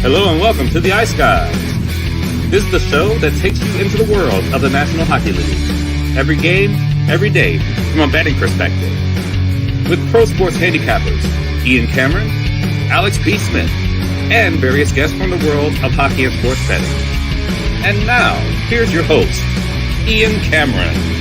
Hello and welcome to the Ice Guys. This is the show that takes you into the world of the National Hockey League. Every game, every day, from a betting perspective. With pro sports handicappers, Ian Cameron, Alex B. Smith, and various guests from the world of hockey and sports betting. And now, here's your host, Ian Cameron.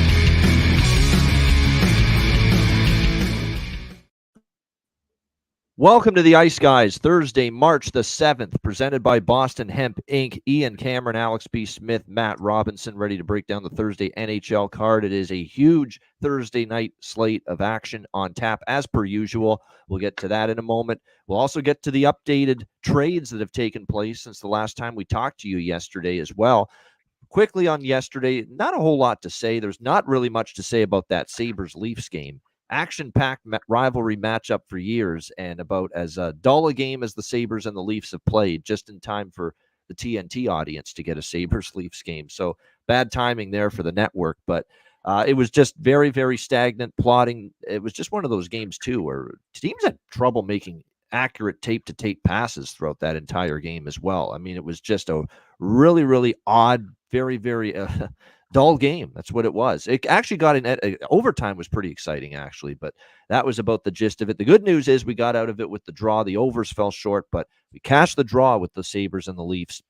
Welcome to the Ice Guys, Thursday, March the 7th, presented by Boston Hemp, Inc., Ian Cameron, Alex B. Smith, Matt Robinson, ready to break down the Thursday NHL card. It is a huge Thursday night slate of action on tap, as per usual. We'll get to that in a moment. We'll also get to the updated trades that have taken place since the last time we talked to you yesterday as well. Quickly on yesterday, not a whole lot to say. There's not really much to say about that Sabres-Leafs game. Action-packed rivalry matchup for years, and about as dull a game as the Sabres and the Leafs have played, just in time for the TNT audience to get a Sabres-Leafs game. So bad timing there for the network, but it was just very, very stagnant, plodding. It was just one of those games, too, where teams had trouble making accurate tape-to-tape passes throughout that entire game as well. I mean, it was just a really, really odd, very, very dull game. That's what it was. It actually got in overtime was pretty exciting, actually, but that was about the gist of it. The good news is we got out of it with the draw. The overs fell short, but we cashed the draw with the Sabres and the Leafs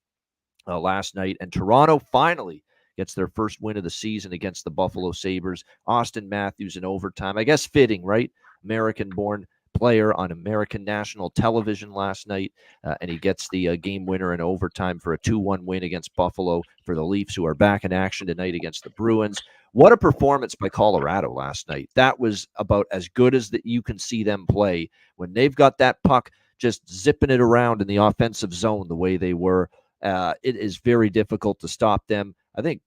last night, and Toronto finally gets their first win of the season against the Buffalo Sabres. Austin Matthews in overtime. I guess fitting, right? American-born player on American national television last night, and he gets the game winner in overtime for a 2-1 win against Buffalo for the Leafs, who are back in action tonight against the Bruins. What a performance by Colorado last night. That was about as good as that you can see them play when they've got that puck just zipping it around in the offensive zone the way they were. It is very difficult to stop them. I think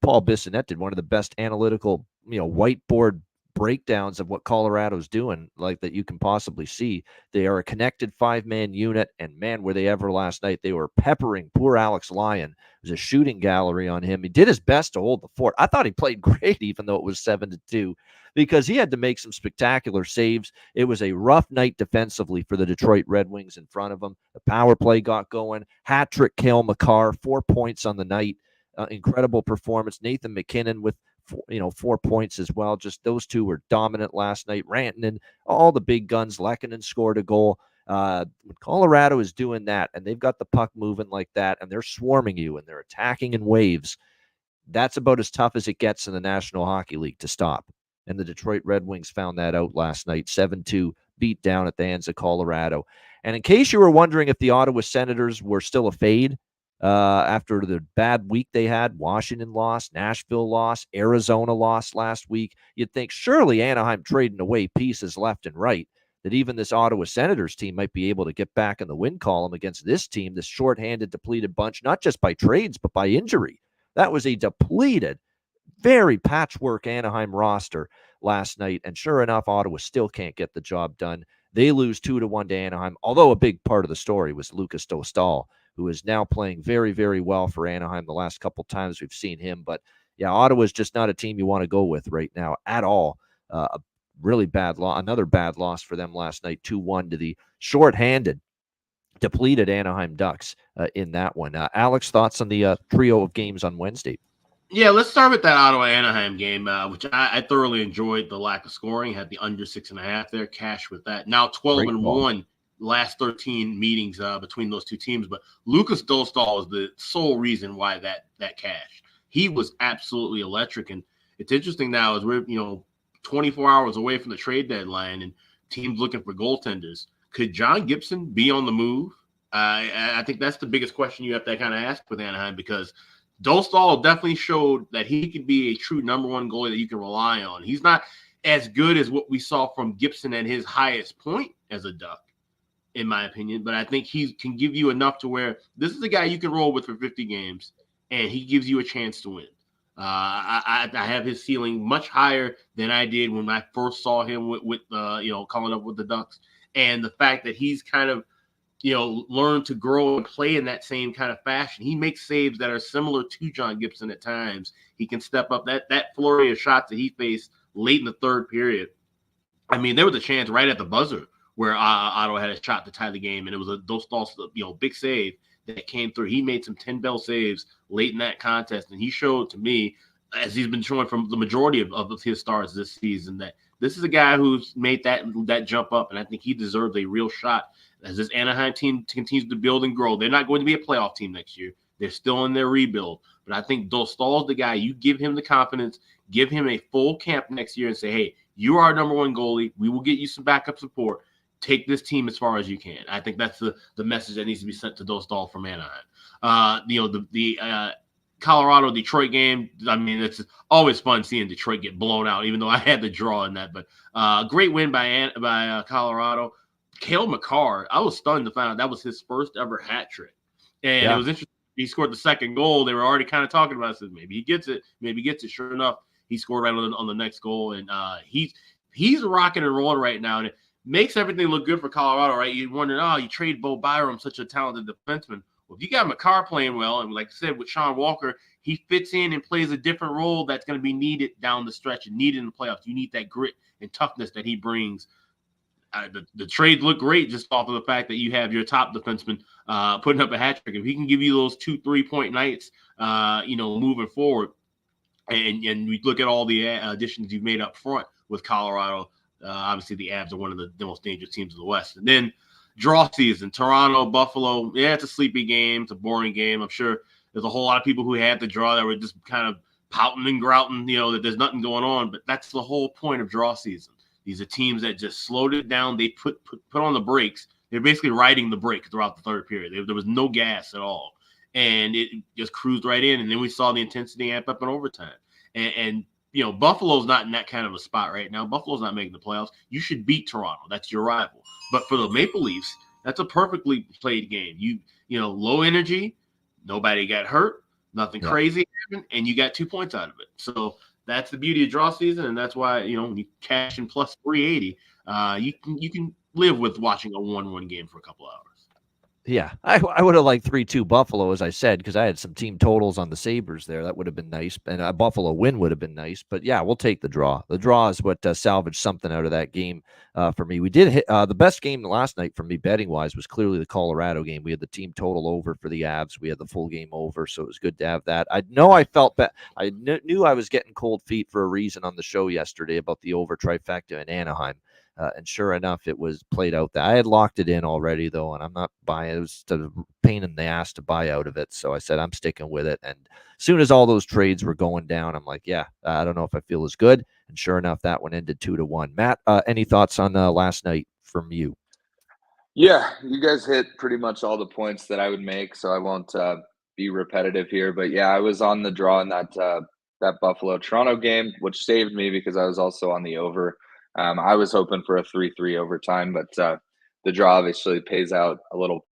Paul Bissonnette did one of the best analytical, whiteboard breakdowns of what Colorado's doing, like that you can possibly see. They are a connected five-man unit, and man, were they ever last night. They were peppering poor Alex Lyon. It was a shooting gallery on him. He did his best to hold the fort. I thought he played great, even though it was 7-2, because he had to make some spectacular saves. It was a rough night defensively for the Detroit Red Wings in front of him. The power play got going. Hat trick Cale Makar, 4 points on the night. Incredible performance. Nathan McKinnon with 4 points as well. Just those two were dominant last night. Rantanen, all the big guns. Lehkonen scored a goal. When Colorado is doing that, and they've got the puck moving like that, and they're swarming you, and they're attacking in waves, that's about as tough as it gets in the National Hockey League to stop. And the Detroit Red Wings found that out last night. 7-2 beat down at the hands of Colorado. And in case you were wondering if the Ottawa Senators were still a fade, after the bad week they had, Washington lost, Nashville lost, Arizona lost last week, you'd think surely Anaheim trading away pieces left and right, that even this Ottawa Senators team might be able to get back in the win column against this team, this shorthanded, depleted bunch, not just by trades, but by injury. That was a depleted, very patchwork Anaheim roster last night, and sure enough, Ottawa still can't get the job done. They lose 2-1 to Anaheim, although a big part of the story was Lucas Dostal, who is now playing very, very well for Anaheim the last couple times we've seen him. But, yeah, Ottawa's just not a team you want to go with right now at all. A really bad loss, another bad loss for them last night, 2-1 to the shorthanded, depleted Anaheim Ducks in that one. Alex, thoughts on the trio of games on Wednesday? Yeah, let's start with that Ottawa-Anaheim game, which I thoroughly enjoyed. The lack of scoring, had the under 6.5 there, cash with that. Now 12-1. Last 13 meetings between those two teams, but Lucas Dostal is the sole reason why that cashed. He was absolutely electric, and it's interesting now as we're 24 hours away from the trade deadline and teams looking for goaltenders. Could John Gibson be on the move? I think that's the biggest question you have to kind of ask with Anaheim, because Dostal definitely showed that he could be a true number one goalie that you can rely on. He's not as good as what we saw from Gibson at his highest point as a Duck, in my opinion, but I think he can give you enough to where this is a guy you can roll with for 50 games, and he gives you a chance to win. I have his ceiling much higher than I did when I first saw him with calling up with the Ducks, and the fact that he's kind of learned to grow and play in that same kind of fashion. He makes saves that are similar to John Gibson at times. He can step up. That flurry of shots that he faced late in the third period. I mean, there was a chance right at the buzzer where Otto had a shot to tie the game, and it was a Dostal, big save that came through. He made some 10-bell saves late in that contest, and he showed to me, as he's been showing from the majority of his stars this season, that this is a guy who's made that jump up, and I think he deserves a real shot as this Anaheim team continues to build and grow. They're not going to be a playoff team next year. They're still in their rebuild. But I think Dostal's the guy. You give him the confidence, give him a full camp next year and say, hey, you are our number one goalie. We will get you some backup support. Take this team as far as you can. I think that's the message that needs to be sent to Dostal from Anaheim. The Colorado-Detroit game, I mean, it's always fun seeing Detroit get blown out, even though I had the draw in that. But great win by Colorado. Cale Makar, I was stunned to find out that was his first ever hat trick. And It was interesting. He scored the second goal. They were already kind of talking about it. Said maybe he gets it. Maybe he gets it. Sure enough, he scored right on the next goal. And he's rocking and rolling right now. And it makes everything look good for Colorado, right? You're wondering, you trade Bo Byram, such a talented defenseman. Well, if you got Makar playing well, and like I said, with Sean Walker, he fits in and plays a different role that's going to be needed down the stretch and needed in the playoffs. You need that grit and toughness that he brings. The trades look great just off of the fact that you have your top defenseman putting up a hat trick. If he can give you those 2 3-point nights, moving forward, and we look at all the additions you've made up front with Colorado, obviously the Avs are one of the most dangerous teams in the West. And then draw season, Toronto, Buffalo, it's a sleepy game. It's a boring game. I'm sure there's a whole lot of people who had the draw that were just kind of pouting and grouting, that there's nothing going on. But that's the whole point of draw season. These are teams that just slowed it down. They put on the brakes. They're basically riding the brake throughout the third period. There was no gas at all. And it just cruised right in. And then we saw the intensity amp up in overtime. And Buffalo's not in that kind of a spot right now. Buffalo's not making the playoffs. You should beat Toronto. That's your rival. But for the Maple Leafs, that's a perfectly played game. Low energy, nobody got hurt, nothing crazy happened, and you got 2 points out of it. So that's the beauty of draw season, and that's why when you cash in plus 380, you can live with watching a 1-1 game for a couple hours. Yeah, I would have liked 3-2 Buffalo, as I said, because I had some team totals on the Sabres there. That would have been nice, and a Buffalo win would have been nice. But yeah, we'll take the draw. The draw is what salvaged something out of that game for me. We did hit the best game last night for me betting wise was clearly the Colorado game. We had the team total over for the Avs. We had the full game over, so it was good to have that. I know I felt I knew I was getting cold feet for a reason on the show yesterday about the over trifecta in Anaheim. And sure enough, it was played out there. I had locked it in already, though, and I'm not buying. It was a pain in the ass to buy out of it. So I said, I'm sticking with it. And as soon as all those trades were going down, I'm like, yeah, I don't know if I feel as good. And sure enough, that one ended 2-1. Matt, any thoughts on last night from you? Yeah, you guys hit pretty much all the points that I would make, so I won't be repetitive here. But yeah, I was on the draw in that Buffalo-Toronto game, which saved me because I was also on the over. I was hoping for a 3-3 overtime, but the draw obviously pays out a little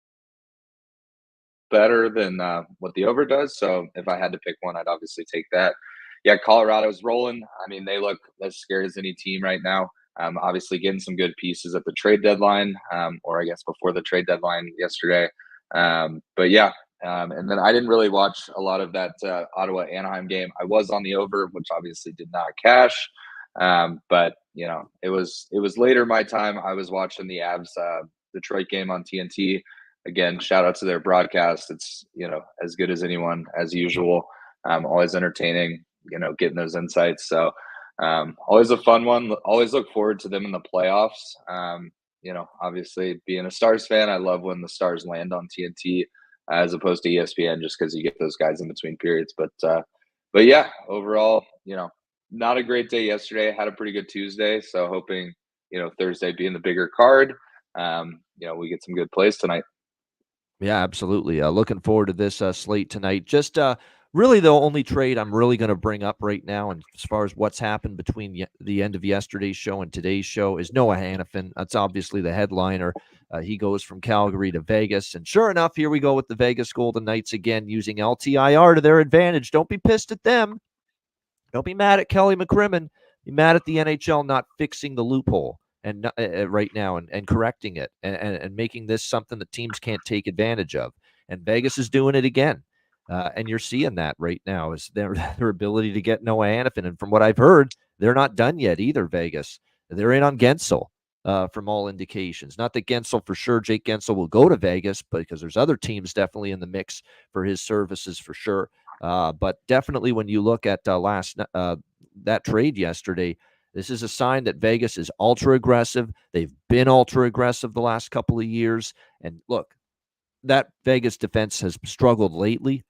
better than what the over does. So if I had to pick one, I'd obviously take that. Yeah, Colorado's rolling. I mean, they look as scary as any team right now. Obviously getting some good pieces at the trade deadline, or I guess before the trade deadline yesterday. But yeah, and then I didn't really watch a lot of that Ottawa-Anaheim game. I was on the over, which obviously did not cash. But it was later my time. I was watching the Avs Detroit game on TNT. Again, shout out to their broadcast. It's as good as anyone as usual. Always entertaining. Getting those insights. So always a fun one. Always look forward to them in the playoffs. Obviously being a Stars fan, I love when the Stars land on TNT as opposed to ESPN, just because you get those guys in between periods. But yeah, overall, not a great day yesterday. Had a pretty good Tuesday. So hoping, Thursday being the bigger card, we get some good plays tonight. Yeah, absolutely. Looking forward to this slate tonight. Just really the only trade I'm really going to bring up right now, and as far as what's happened between the end of yesterday's show and today's show, is Noah Hanifin. That's obviously the headliner. He goes from Calgary to Vegas. And sure enough, here we go with the Vegas Golden Knights again, using LTIR to their advantage. Don't be pissed at them. Don't be mad at Kelly McCrimmon. Be mad at the NHL not fixing the loophole and right now and correcting it and making this something that teams can't take advantage of. And Vegas is doing it again. And you're seeing that right now is their ability to get Noah Hanifin. And from what I've heard, they're not done yet either, Vegas. They're in on Gensel. from all indications. Not that Gensel for sure, Jake Gensel will go to Vegas, but because there's other teams definitely in the mix for his services for sure. But definitely when you look at that trade yesterday, this is a sign that Vegas is ultra aggressive. They've been ultra aggressive the last couple of years. And look, that Vegas defense has struggled lately,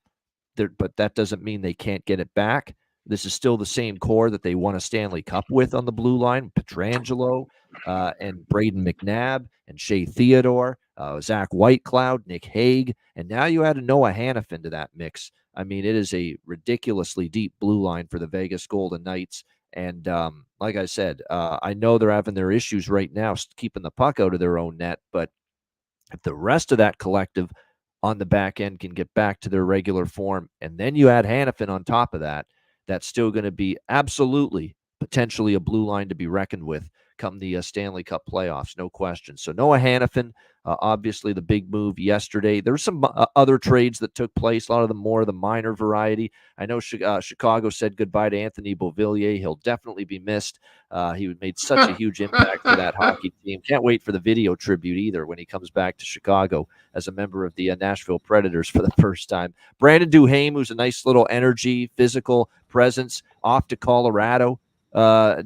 but that doesn't mean they can't get it back. This is still the same core that they won a Stanley Cup with on the blue line. Pietrangelo and Braden McNabb and Shea Theodore, Zach Whitecloud, Nick Hague, and now you add a Noah Hannafin to that mix. I mean, it is a ridiculously deep blue line for the Vegas Golden Knights. And like I said, I know they're having their issues right now keeping the puck out of their own net, but if the rest of that collective on the back end can get back to their regular form, and then you add Hannafin on top of that, that's still going to be absolutely potentially a blue line to be reckoned with come the Stanley Cup playoffs, no question. So Noah Hannafin, obviously the big move yesterday. There were some other trades that took place, a lot of them more of the minor variety. I know Chicago said goodbye to Anthony Beauvillier. He'll definitely be missed. He made such a huge impact for that hockey team. Can't wait for the video tribute either when he comes back to Chicago as a member of the Nashville Predators for the first time. Brandon Duhaime, who's a nice little energy, physical presence, off to Colorado.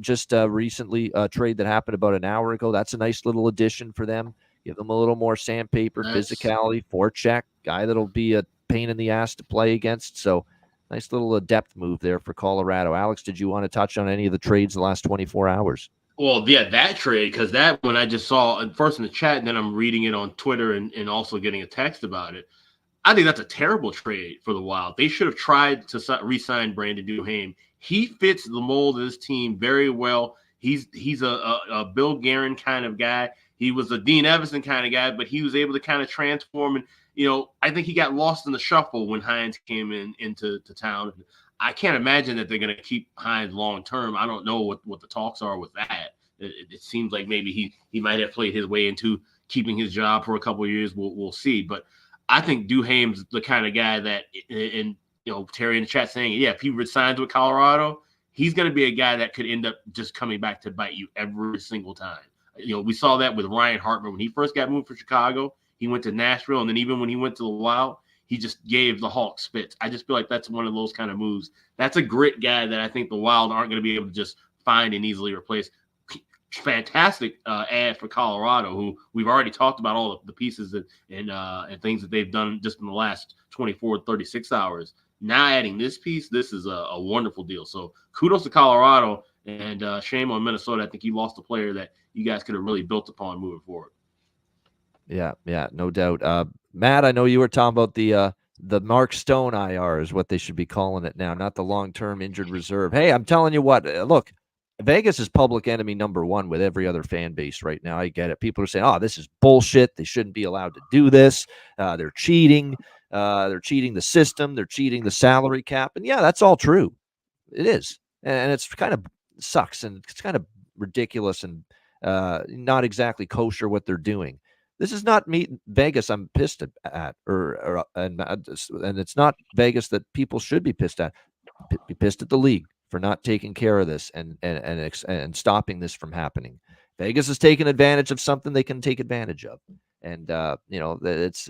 Just recently, a trade that happened about an hour ago. That's a nice little addition for them. Give them a little more sandpaper, physicality, forecheck, guy that'll be a pain in the ass to play against. So nice little depth move there for Colorado. Alex, did you want to touch on any of the trades the last 24 hours? Well, yeah, that trade, because that one I just saw first in the chat, and then I'm reading it on Twitter and also getting a text about it. I think that's a terrible trade for the Wild. They should have tried to re-sign Brandon Duhaime. He fits the mold of this team very well. He's a Bill Guerin kind of guy. He was a Dean Evison kind of guy, but he was able to kind of transform. And, I think he got lost in the shuffle when Hines came into town. I can't imagine that they're going to keep Hines long term. I don't know what the talks are with that. It seems like maybe he might have played his way into keeping his job for a couple of years. We'll see. But I think Duhaime's the kind of guy that, and Terry in the chat saying, yeah, if he resigns with Colorado, he's going to be a guy that could end up just coming back to bite you every single time. We saw that with Ryan Hartman when he first got moved from Chicago. He went to Nashville, and then even when he went to the Wild, he just gave the Hawks spits. I just feel like that's one of those kind of moves. That's a grit guy that I think the Wild aren't going to be able to just find and easily replace. Fantastic ad for Colorado, who we've already talked about all the pieces and things that they've done just in the last 24, 36 hours. Now adding this piece, this is a wonderful deal. So kudos to Colorado, and shame on Minnesota. I think you lost a player that you guys could have really built upon moving forward. Yeah, no doubt. Matt, I know you were talking about the Mark Stone IR is what they should be calling it now, not the long-term injured reserve. Hey, I'm telling you what, look, Vegas is public enemy number one with every other fan base right now. I get it. People are saying, oh, this is bullshit. They shouldn't be allowed to do this. They're cheating. They're cheating the system. They're cheating the salary cap. And yeah, that's all true. It is. And it's kind of sucks. And it's kind of ridiculous and not exactly kosher what they're doing. This is not Vegas I'm pissed at, and it's not Vegas that people should be pissed at. Be pissed at the league for not taking care of this and stopping this from happening. Vegas has taken advantage of something they can take advantage of. And, it's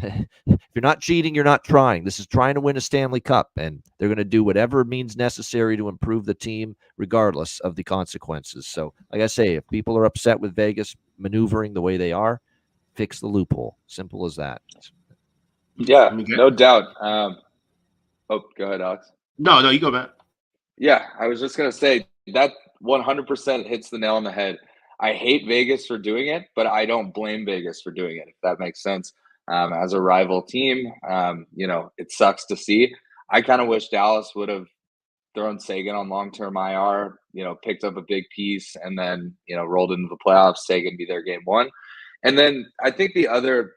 if you're not cheating, you're not trying. This is trying to win a Stanley Cup, and they're going to do whatever means necessary to improve the team, regardless of the consequences. So, like I say, if people are upset with Vegas maneuvering the way they are, fix the loophole. Simple as that. Yeah, no doubt. Go ahead, Alex. No, you go back. Yeah, I was just going to say that 100% hits the nail on the head. I hate Vegas for doing it, but I don't blame Vegas for doing it, if that makes sense. As a rival team, it sucks to see. I kind of wish Dallas would have thrown Sagan on long-term IR, picked up a big piece, and then, rolled into the playoffs. Sagan be their game one. And then I think the other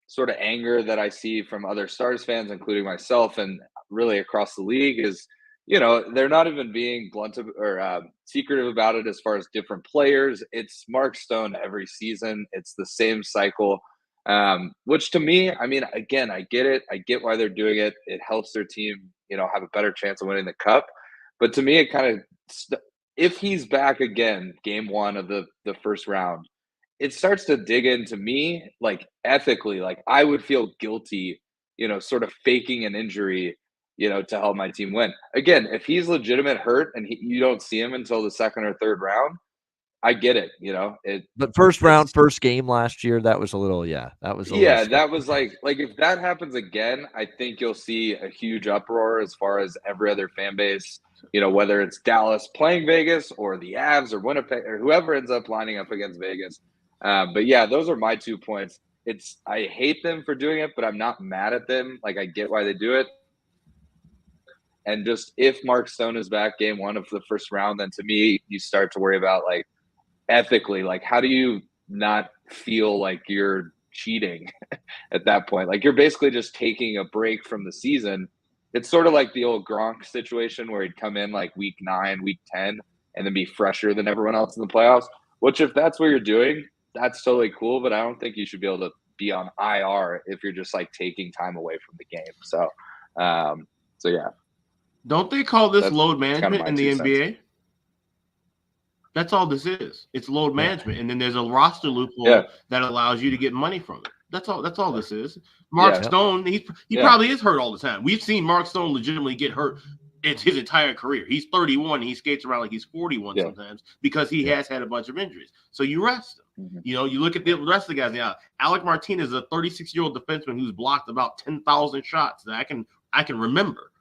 sort of anger that I see from other Stars fans, including myself and really across the league, is, they're not even being blunt or secretive about it as far as different players. It's Mark Stone every season. It's the same cycle, which to me, I mean, again, I get it. I get why they're doing it. It helps their team, have a better chance of winning the cup. But to me, it kind of if he's back again, game one of the first round, it starts to dig into me, like ethically, like I would feel guilty, sort of faking an injury, to help my team win. Again, if he's legitimate hurt and you don't see him until the second or third round, I get it. But first round, first game last year, that was a little, that was that was like if that happens again, I think you'll see a huge uproar as far as every other fan base, whether it's Dallas playing Vegas or the Avs or Winnipeg or whoever ends up lining up against Vegas. But yeah, those are my 2 points. I hate them for doing it, but I'm not mad at them. Like, I get why they do it. And just if Mark Stone is back game one of the first round, then to me, you start to worry about, like, ethically, like, how do you not feel like you're cheating at that point? Like, you're basically just taking a break from the season. It's sort of like the old Gronk situation where he'd come in like week 9, week 10, and then be fresher than everyone else in the playoffs, which if that's what you're doing, that's totally cool. But I don't think you should be able to be on IR if you're just like taking time away from the game. So yeah. Don't they call this load management in the NBA? Cents. That's all this is. It's load management, and then there's a roster loophole that allows you to get money from it. That's all this is. Mark Stone, he probably is hurt all the time. We've seen Mark Stone legitimately get hurt his entire career. He's 31. He skates around like he's 41 sometimes because he has had a bunch of injuries. So you rest him. Mm-hmm. You look at the rest of the guys now. Alec Martinez is a 36-year-old defenseman who's blocked about 10,000 shots that I can remember.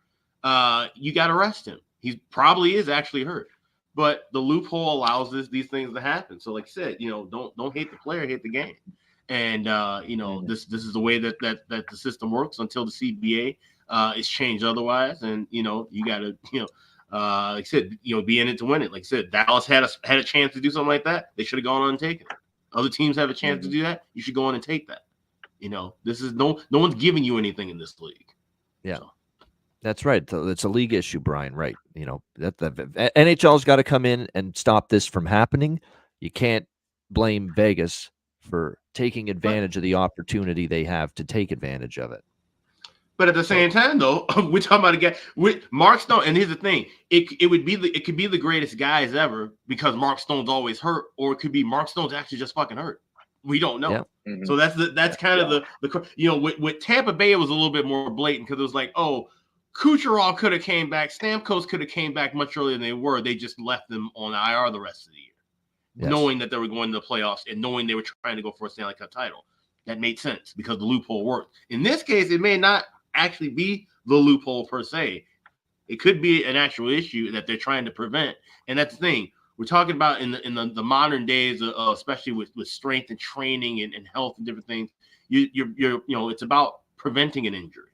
You got to rest him. He probably is actually hurt. But the loophole allows these things to happen. So, like I said, don't hate the player, hate the game. And this is the way that the system works until the CBA is changed otherwise. And you got to like I said, be in it to win it. Like I said, Dallas had a chance to do something like that. They should have gone on and taken it. Other teams have a chance to do that. You should go on and take that. This is no one's giving you anything in this league. Yeah. So. That's right. It's a league issue, Brian. Right. That NHL's got to come in and stop this from happening. You can't blame Vegas for taking advantage of the opportunity they have to take advantage of it. But at the same time, though, we're talking about a guy with Mark Stone. And here's the thing: it could be the greatest guys ever because Mark Stone's always hurt, or it could be Mark Stone's actually just fucking hurt. We don't know. Yeah. Mm-hmm. So that's kind of the with Tampa Bay, it was a little bit more blatant because it was like, oh, Kucherov could have came back. Stamkos could have came back much earlier than they were. They just left them on IR the rest of the year, knowing that they were going to the playoffs and knowing they were trying to go for a Stanley Cup title. That made sense because the loophole worked. In this case, it may not actually be the loophole per se. It could be an actual issue that they're trying to prevent. And that's the thing. We're talking about in the modern days, especially with strength and training and health and different things. You're it's about preventing an injury.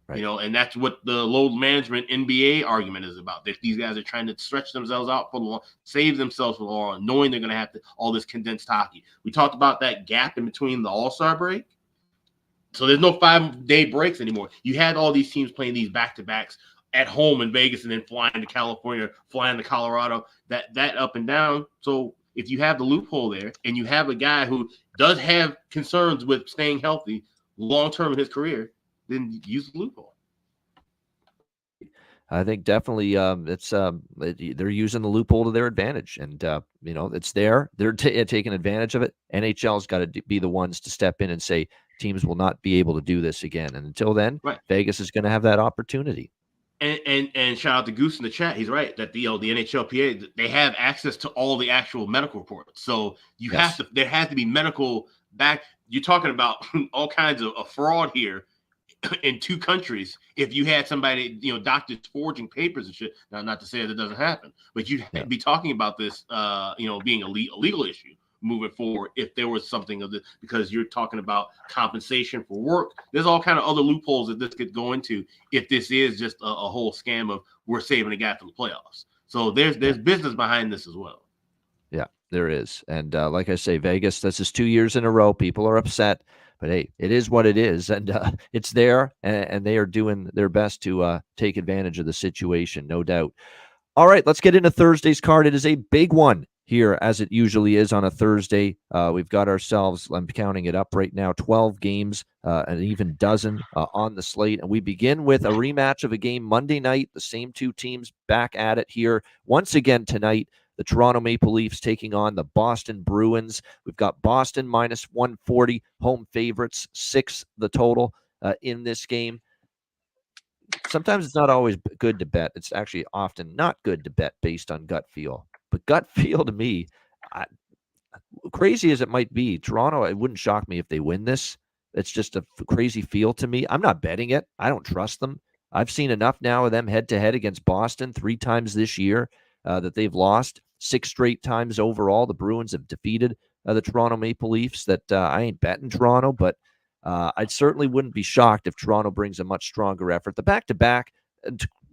Right. And that's what the load management NBA argument is about. That these guys are trying to stretch themselves out for the long, save themselves for the long, knowing they're going to have all this condensed hockey. We talked about that gap in between the All-Star break. So there's no 5-day breaks anymore. You had all these teams playing these back-to-backs at home in Vegas and then flying to California, flying to Colorado, that up and down. So if you have the loophole there and you have a guy who does have concerns with staying healthy long-term in his career, then use the loophole. I think definitely they're using the loophole to their advantage, and it's there. They're taking advantage of it. NHL's got to be the ones to step in and say teams will not be able to do this again. And until then, Vegas is going to have that opportunity. And shout out to Goose in the chat. He's right that the NHLPA, they have access to all the actual medical reports. So there has to be medical back. You're talking about all kinds of fraud here in 2 countries. If you had somebody, doctors forging papers and shit. Now, not to say that it doesn't happen, but you'd be talking about this, being a legal issue moving forward if there was something of this, because you're talking about compensation for work. There's all kind of other loopholes that this could go into if this is just a whole scam of we're saving a guy for the playoffs. So there's business behind this as well. Yeah, there is. And like I say, Vegas, this is 2 years in a row. People are upset. But hey, it is what it is, and it's there, and they are doing their best to take advantage of the situation, no doubt. All right, let's get into Thursday's card. It is a big one here, as it usually is on a Thursday. We've got ourselves, I'm counting it up right now, 12 games, an even dozen on the slate. And we begin with a rematch of a game Monday night, the same 2 teams back at it here once again tonight. The Toronto Maple Leafs taking on the Boston Bruins. We've got Boston minus 140, home favorites, 6 the total in this game. Sometimes it's not always good to bet. It's actually often not good to bet based on gut feel. But gut feel to me, crazy as it might be, Toronto, it wouldn't shock me if they win this. It's just a crazy feel to me. I'm not betting it. I don't trust them. I've seen enough now of them head-to-head against Boston 3 times this year that they've lost. 6 straight times overall. The Bruins have defeated the Toronto Maple Leafs. That I ain't betting Toronto, but I certainly wouldn't be shocked if Toronto brings a much stronger effort. The back-to-back,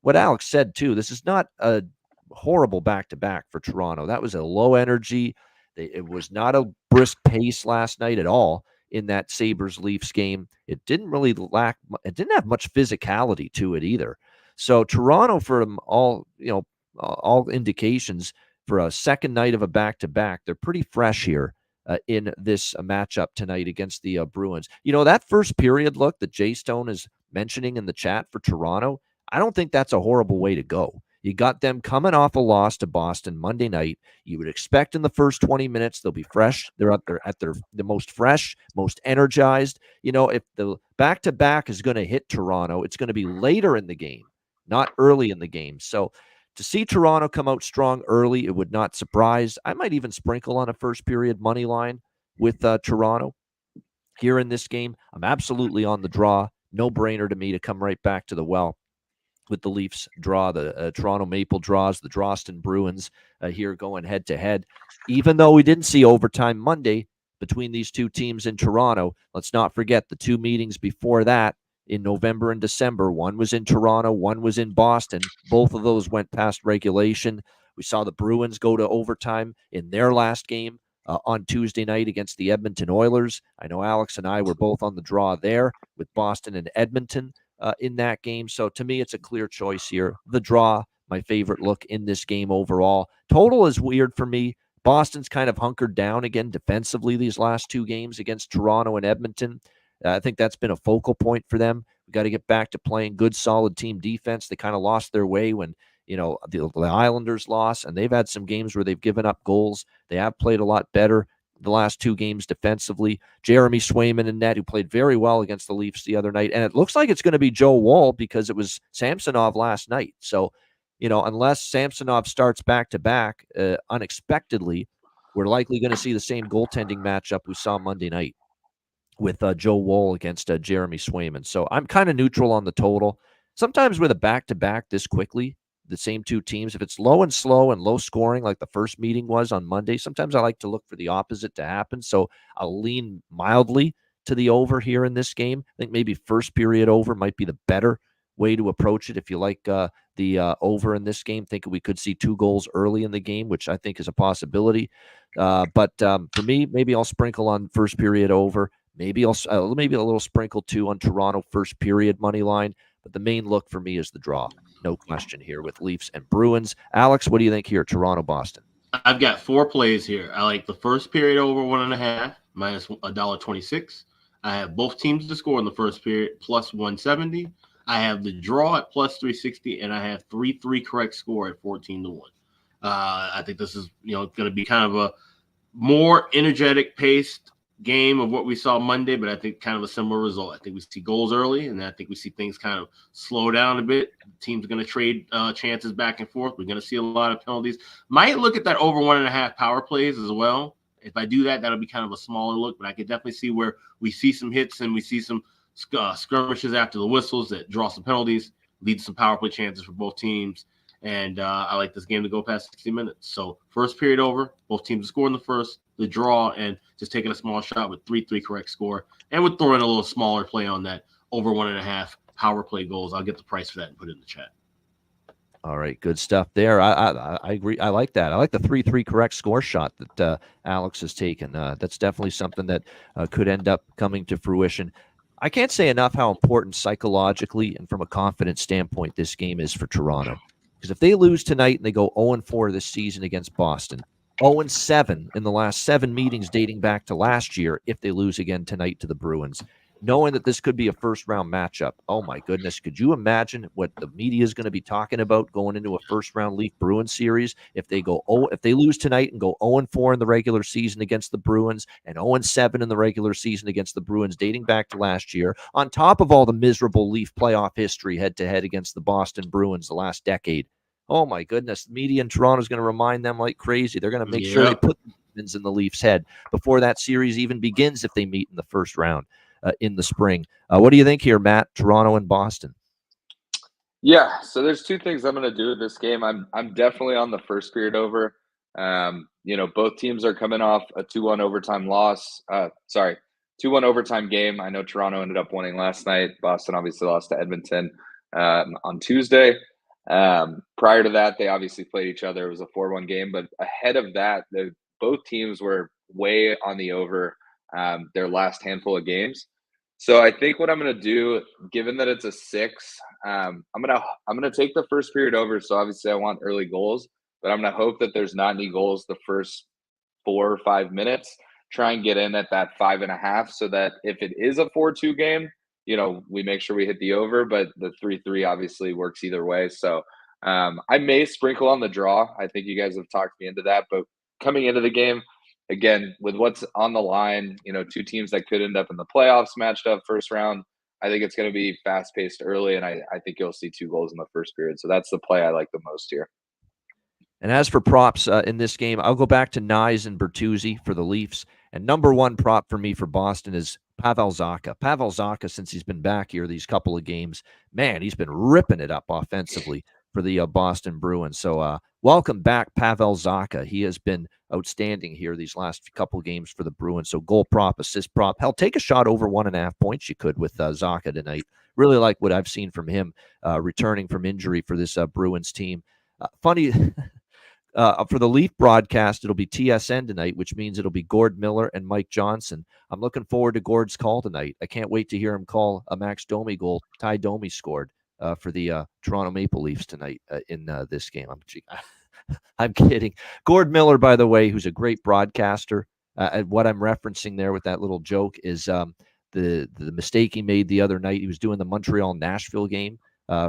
what Alex said too, this is not a horrible back-to-back for Toronto. That was a low energy. It was not a brisk pace last night at all in that Sabres-Leafs game. It didn't really it didn't have much physicality to it either. So Toronto, from all indications, for a second night of a back-to-back, they're pretty fresh here in this matchup tonight against the Bruins. That first period look that Jay Stone is mentioning in the chat for Toronto, I don't think that's a horrible way to go. You got them coming off a loss to Boston Monday night. You would expect in the first 20 minutes they'll be fresh. They're at the most fresh, most energized. If the back-to-back is going to hit Toronto, it's going to be later in the game, not early in the game. So to see Toronto come out strong early, it would not surprise. I might even sprinkle on a first period money line with Toronto here in this game. I'm absolutely on the draw. No brainer to me to come right back to the well with the Leafs draw. The Toronto Maple draws the Boston Bruins here going head to head. Even though we didn't see overtime Monday between these two teams in Toronto, let's not forget the 2 meetings before that in November and December. One was in Toronto, one was in Boston. Both of those went past regulation. We saw the Bruins go to overtime in their last game on Tuesday night against the Edmonton Oilers. I know Alex and I were both on the draw there with Boston and Edmonton in that game. So to me, it's a clear choice here. The draw, my favorite look in this game overall. Total is weird for me. Boston's kind of hunkered down again defensively these last 2 games against Toronto and Edmonton. I think that's been a focal point for them. We got to get back to playing good, solid team defense. They kind of lost their way when the Islanders lost, and they've had some games where they've given up goals. They have played a lot better the last 2 games defensively. Jeremy Swayman in net, who played very well against the Leafs the other night. And it looks like it's going to be Joe Woll because it was Samsonov last night. So, unless Samsonov starts back-to-back unexpectedly, we're likely going to see the same goaltending matchup we saw Monday night with Joe Woll against Jeremy Swayman. So I'm kind of neutral on the total. Sometimes with a back-to-back this quickly, the same 2 teams, if it's low and slow and low scoring like the first meeting was on Monday, sometimes I like to look for the opposite to happen. So I'll lean mildly to the over here in this game. I think maybe first period over might be the better way to approach it. If you like the over in this game, think we could see 2 goals early in the game, which I think is a possibility. But for me, maybe I'll sprinkle on first period over. Maybe a little sprinkle too on Toronto first period money line. But the main look for me is the draw. No question here with Leafs and Bruins. Alex, what do you think here? Toronto, Boston. I've got 4 plays here. I like the first period over 1.5 minus $1.26. I have both teams to score in the first period plus 170. I have the draw at plus 360, and I have 3-3 correct score at 14-1. I think this is going to be kind of a more energetic paced game of what we saw Monday, but I think kind of a similar result. I think we see goals early, and I think we see things kind of slow down a bit. The team's going to trade chances back and forth. We're going to see a lot of penalties. Might look at that over 1.5 power plays as well. If I do that, that'll be kind of a smaller look, but I could definitely see where we see some hits and we see some skirmishes after the whistles that draw some penalties, lead to some power play chances for both teams. And I like this game to go past 60 minutes. So first period over, both teams score in the first, the draw, and just taking a small shot with 3-3 correct score. And we're throwing a little smaller play on that over 1.5 power play goals. I'll get the price for that and put it in the chat. All right, good stuff there. I agree. I like that. I like the 3-3 correct score shot that Alex has taken. That's definitely something that could end up coming to fruition. I can't say enough how important psychologically and from a confidence standpoint this game is for Toronto. Because if they lose tonight and they go 0-4 this season against Boston, 0-7 in the last 7 meetings dating back to last year if they lose again tonight to the Bruins, knowing that this could be a first-round matchup. Oh, my goodness. Could you imagine what the media is going to be talking about going into a first-round Leaf Bruins series if they lose tonight and go 0-4 in the regular season against the Bruins and 0-7 in the regular season against the Bruins dating back to last year, on top of all the miserable Leaf playoff history head-to-head against the Boston Bruins the last decade. Oh, my goodness. The media in Toronto is going to remind them like crazy. They're going to make sure they put the demons in the Leafs' head before that series even begins if they meet in the first round. In the spring. What do you think here, Matt? Toronto and Boston. Yeah, so there's two things I'm going to do in this game. I'm definitely on the first period over. Both teams are coming off a 2-1 overtime loss. 2-1 overtime game. I know Toronto ended up winning last night. Boston obviously lost to Edmonton on Tuesday. Prior to that, they obviously played each other. It was a 4-1 game, but ahead of that, both teams were way on the over their last handful of games. So I think what I'm going to do, given that it's a 6, I'm going to take the first period over. So obviously I want early goals, but I'm going to hope that there's not any goals the first 4 or 5 minutes. Try and get in at that 5.5, so that if it is a 4-2 game, we make sure we hit the over. But the 3-3 obviously works either way. So I may sprinkle on the draw. I think you guys have talked me into that, but coming into the game, again, with what's on the line, two teams that could end up in the playoffs matched up first round, I think it's going to be fast-paced early, and I think you'll see 2 goals in the first period. So that's the play I like the most here. And as for props in this game, I'll go back to Nyes and Bertuzzi for the Leafs. And number one prop for me for Boston is Pavel Zacha. Pavel Zacha, since he's been back here these couple of games, man, he's been ripping it up offensively for the Boston Bruins. So welcome back, Pavel Zacha. He has been outstanding here these last couple of games for the Bruins. So goal prop, assist prop. Hell, take a shot over 1.5 points you could with Zacha tonight. Really like what I've seen from him returning from injury for this Bruins team. Funny... for the Leaf broadcast, it'll be TSN tonight, which means it'll be Gord Miller and Mike Johnson. I'm looking forward to Gord's call tonight. I can't wait to hear him call a Max Domi goal. Ty Domi scored for the Toronto Maple Leafs tonight in this game. I'm kidding. Gord Miller, by the way, who's a great broadcaster. What I'm referencing there with that little joke is the mistake he made the other night. He was doing the Montreal-Nashville game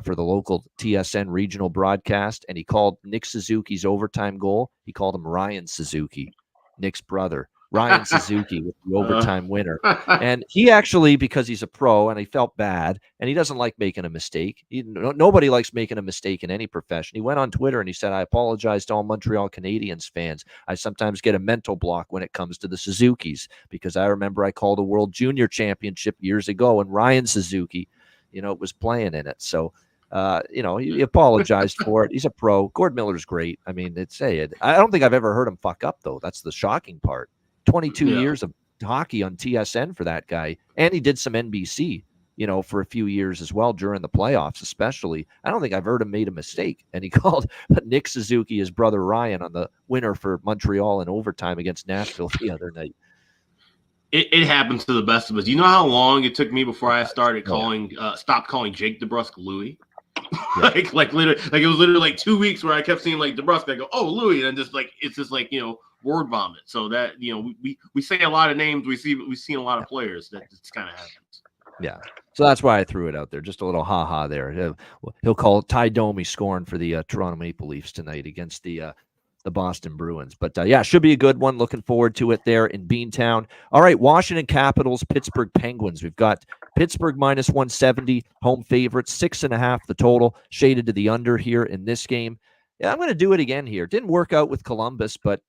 for the local TSN regional broadcast, and he called Nick Suzuki's overtime goal. He called him Ryan Suzuki, Nick's brother. Ryan Suzuki with the overtime winner. And he actually, because he's a pro and he felt bad, and he doesn't like making a mistake. Nobody likes making a mistake in any profession. He went on Twitter and he said, I apologize to all Montreal Canadiens fans. I sometimes get a mental block when it comes to the Suzukis, because I remember I called a World Junior Championship years ago, and Ryan Suzuki, was playing in it. So, he apologized for it. He's a pro. Gord Miller's great. I mean, I don't think I've ever heard him fuck up, though. That's the shocking part. 22 years of hockey on TSN for that guy. And he did some NBC, for a few years as well during the playoffs, especially. I don't think I've heard him made a mistake. And he called Nick Suzuki his brother Ryan on the winner for Montreal in overtime against Nashville the other night. It happens to the best of us. You know how long it took me before I started stopped calling Jake DeBrusk Louis? Yeah. like literally, it was literally like 2 weeks where I kept seeing like DeBrusk. I go, oh, Louis, and just like it's just like word vomit. So that we say a lot of names. We've seen a lot of players. That just kind of happens. Yeah. So that's why I threw it out there. Just a little ha-ha there. He'll call Ty Domi scoring for the Toronto Maple Leafs tonight against the Boston Bruins. But should be a good one. Looking forward to it there in Beantown. All right, Washington Capitals, Pittsburgh Penguins. We've got Pittsburgh minus 170, home favorites, 6.5 the total, shaded to the under here in this game. Yeah, I'm going to do it again here. Didn't work out with Columbus, but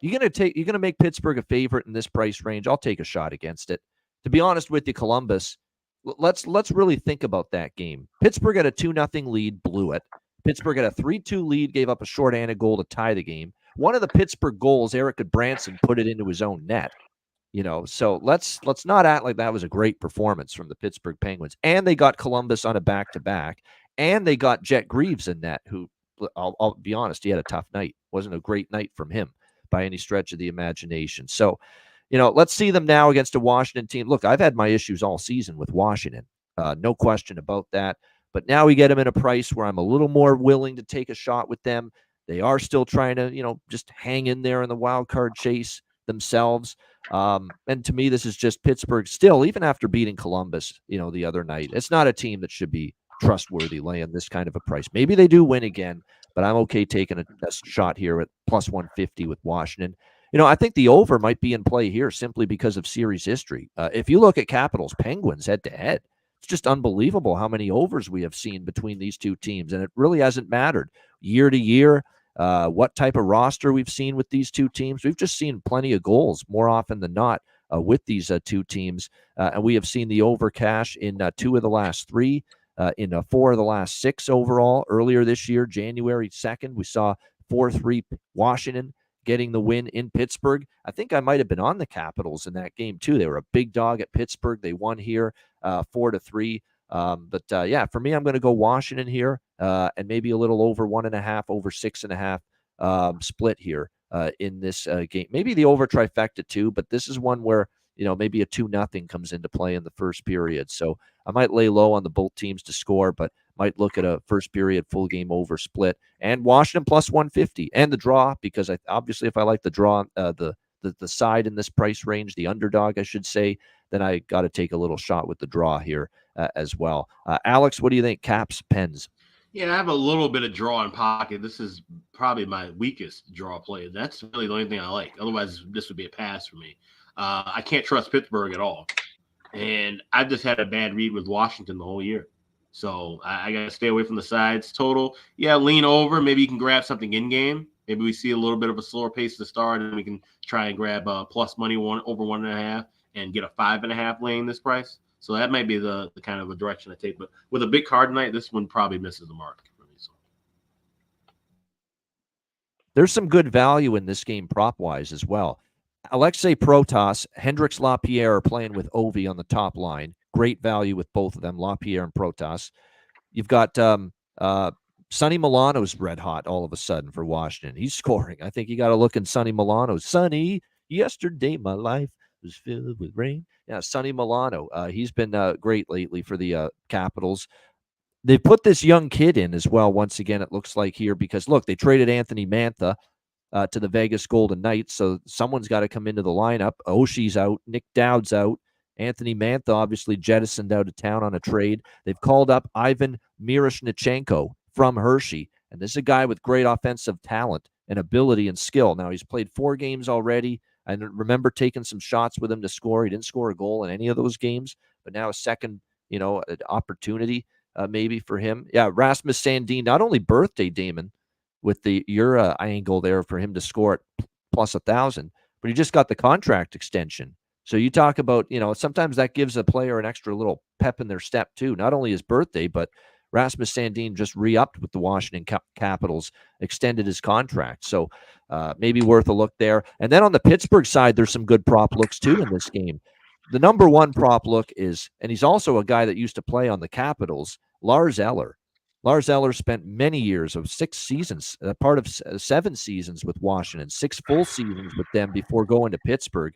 you're going to make Pittsburgh a favorite in this price range. I'll take a shot against it. To be honest with you, Columbus, let's really think about that game. Pittsburgh had a 2-0 lead, blew it. Pittsburgh had a 3-2 lead, gave up a shorthanded goal to tie the game. One of the Pittsburgh goals, Eric Goodbranson put it into his own net. So let's not act like that was a great performance from the Pittsburgh Penguins. And they got Columbus on a back-to-back, and they got Jet Greaves in net, who, I'll be honest, he had a tough night. Wasn't a great night from him by any stretch of the imagination. So, let's see them now against a Washington team. Look, I've had my issues all season with Washington. No question about that. But now we get them in a price where I'm a little more willing to take a shot with them. They are still trying to, just hang in there in the wild card chase. themselves. And to me, this is just Pittsburgh still, even after beating Columbus, the other night. It's not a team that should be trustworthy laying this kind of a price. Maybe they do win again, but I'm okay taking a shot here at plus 150 with Washington. I think the over might be in play here simply because of series history. If you look at Capitals Penguins head to head, it's just unbelievable how many overs we have seen between these two teams, and it really hasn't mattered year to year. What type of roster we've seen with these two teams. We've just seen plenty of goals more often than not with these two teams. And we have seen the over cash in 2 of the last 3, in 4 of the last 6 overall. Earlier this year, January 2nd, we saw 4-3 Washington getting the win in Pittsburgh. I think I might have been on the Capitals in that game too. They were a big dog at Pittsburgh. They won here 4-3. But for me, I'm going to go Washington here, and maybe a little over 1.5, over 6.5 split here in this game. Maybe the over trifecta too, but this is one where maybe a 2-0 comes into play in the first period. So I might lay low on the both teams to score, but might look at a first period full game over split and Washington plus 150 and the draw, because obviously if I like the draw, the side in this price range, the underdog, I should say, then I got to take a little shot with the draw here as well. Alex, what do you think? Caps, Pens? Yeah, I have a little bit of draw in pocket. This is probably my weakest draw play. That's really the only thing I like. Otherwise, this would be a pass for me. I can't trust Pittsburgh at all. And I've just had a bad read with Washington the whole year. So I got to stay away from the sides. Total, lean over. Maybe you can grab something in-game. Maybe we see a little bit of a slower pace to start, and we can try and grab plus money over 1.5 and get a 5.5 laying this price. So that might be the kind of a direction I take. But with a big card tonight, this one probably misses the mark for me. So. There's some good value in this game prop-wise as well. Alexei Protas, Hendrix Lapierre are playing with Ovi on the top line. Great value with both of them, Lapierre and Protas. You've got Sonny Milano's red hot all of a sudden for Washington. He's scoring. I think you got to look in Sonny Milano. Sonny, yesterday my life was filled with rain. Yeah, Sonny Milano. He's been great lately for the Capitals. They put this young kid in as well, once again, it looks like here, because, look, they traded Anthony Mantha to the Vegas Golden Knights, so someone's got to come into the lineup. Oshie's out. Nick Dowd's out. Anthony Mantha obviously jettisoned out of town on a trade. They've called up Ivan Miroshnichenko from Hershey, and this is a guy with great offensive talent and ability and skill. Now, he's played 4 games already. I remember taking some shots with him to score. He didn't score a goal in any of those games, but now a second, opportunity maybe for him. Yeah, Rasmus Sandin, not only birthday Damon with your angle there for him to score at plus 1,000, but he just got the contract extension. So you talk about, sometimes that gives a player an extra little pep in their step too. Not only his birthday, but Rasmus Sandin just re-upped with the Washington Capitals, extended his contract. So maybe worth a look there. And then on the Pittsburgh side, there's some good prop looks too in this game. The number one prop look is, and he's also a guy that used to play on the Capitals, Lars Eller. Lars Eller spent many years of 6 seasons, part of 7 seasons with Washington, 6 full seasons with them before going to Pittsburgh.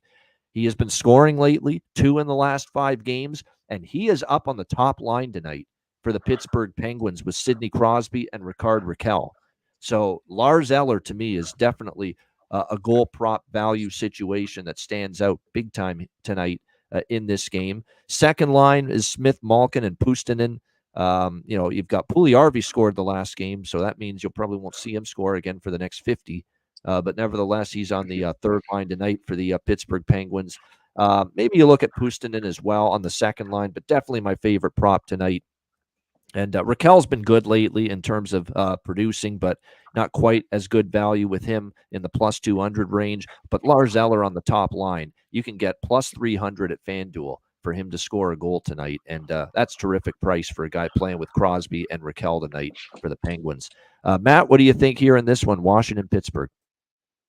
He has been scoring lately, 2 in the last 5 games, and he is up on the top line tonight for the Pittsburgh Penguins with Sidney Crosby and Rickard Rakell. So Lars Eller, to me, is definitely a goal prop value situation that stands out big time tonight in this game. Second line is Smith, Malkin, and Puustinen. You've got Puljujärvi scored the last game, so that means you'll probably won't see him score again for the next 50. But nevertheless, he's on the third line tonight for the Pittsburgh Penguins. Maybe you look at Puustinen as well on the second line, but definitely my favorite prop tonight. And Rakell's been good lately in terms of producing, but not quite as good value with him in the plus 200 range. But Lars Eller on the top line, you can get plus 300 at FanDuel for him to score a goal tonight. And that's terrific price for a guy playing with Crosby and Rakell tonight for the Penguins. Matt, what do you think here in this one, Washington-Pittsburgh?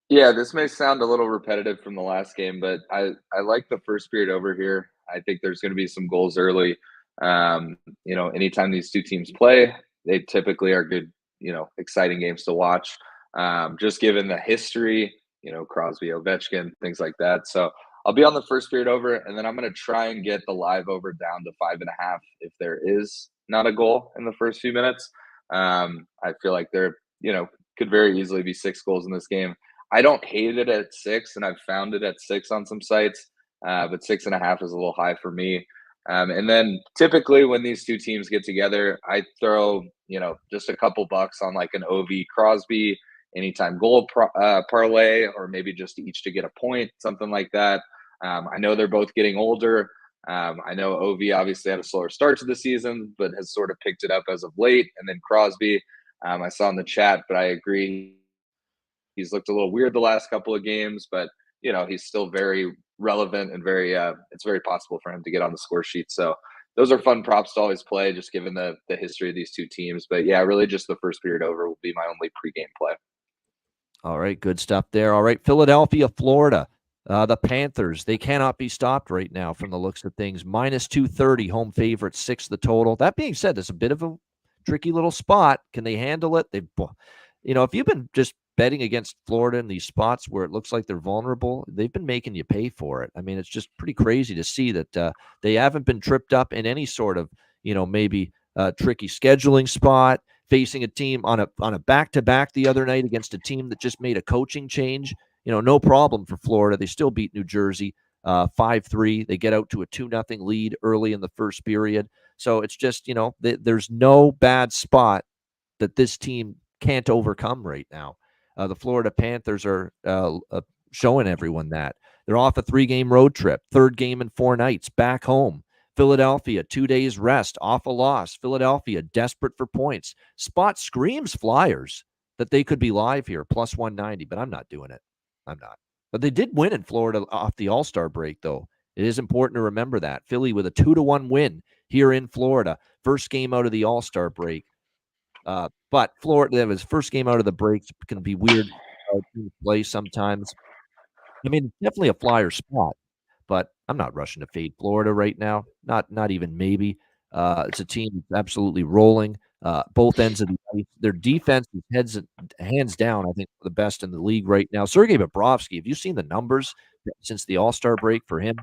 Yeah, this may sound a little repetitive from the last game, but I like the first period over here. I think there's going to be some goals early. Anytime these two teams play, they typically are good, exciting games to watch. Just given the history, Crosby, Ovechkin, things like that. So I'll be on the first period over, and then I'm going to try and get the live over down to 5.5 if there is not a goal in the first few minutes. I feel like there, could very easily be 6 goals in this game. I don't hate it at 6, and I've found it at 6 on some sites, but 6.5 is a little high for me. And then typically when these two teams get together, I throw, just a couple bucks on like an OV Crosby anytime goal parlay, or maybe just each to get a point, something like that. I know they're both getting older. I know OV obviously had a slower start to the season, but has sort of picked it up as of late. And then Crosby, I saw in the chat, but I agree. He's looked a little weird the last couple of games, but he's still very relevant and it's very possible for him to get on the score sheet. So those are fun props to always play, just given the history of these two teams. But yeah, really just the first period over will be my only pregame play. All right, good stuff there. All right, Philadelphia, Florida. The Panthers, they cannot be stopped right now from the looks of things. Minus 230, home favorite, 6 the total. That being said, it's a bit of a tricky little spot. Can they handle it? If you've been just betting against Florida in these spots where it looks like they're vulnerable, they've been making you pay for it. I mean, it's just pretty crazy to see that they haven't been tripped up in any sort of, maybe tricky scheduling spot, facing a team on a back-to-back the other night against a team that just made a coaching change. No problem for Florida. They still beat New Jersey 5-3. They get out to a 2-0 lead early in the first period. So it's just, there's no bad spot that this team can't overcome right now. The Florida Panthers are showing everyone that. They're off a 3-game road trip, 3rd game in 4 nights, back home. Philadelphia, 2 days rest, off a loss. Philadelphia, desperate for points. Spot screams Flyers that they could be live here, plus 190, but I'm not doing it. I'm not. But they did win in Florida off the All-Star break, though. It is important to remember that. Philly with a 2-1 win here in Florida. First game out of the All-Star break. But Florida, that was first game out of the break. Can be weird to play sometimes. I mean, definitely a Flyer spot, but I'm not rushing to fade Florida right now. Not even maybe. It's a team that's absolutely rolling. Both ends of the ice. Their defense is hands down, I think, the best in the league right now. Sergei Bobrovsky, have you seen the numbers since the All-Star break for him?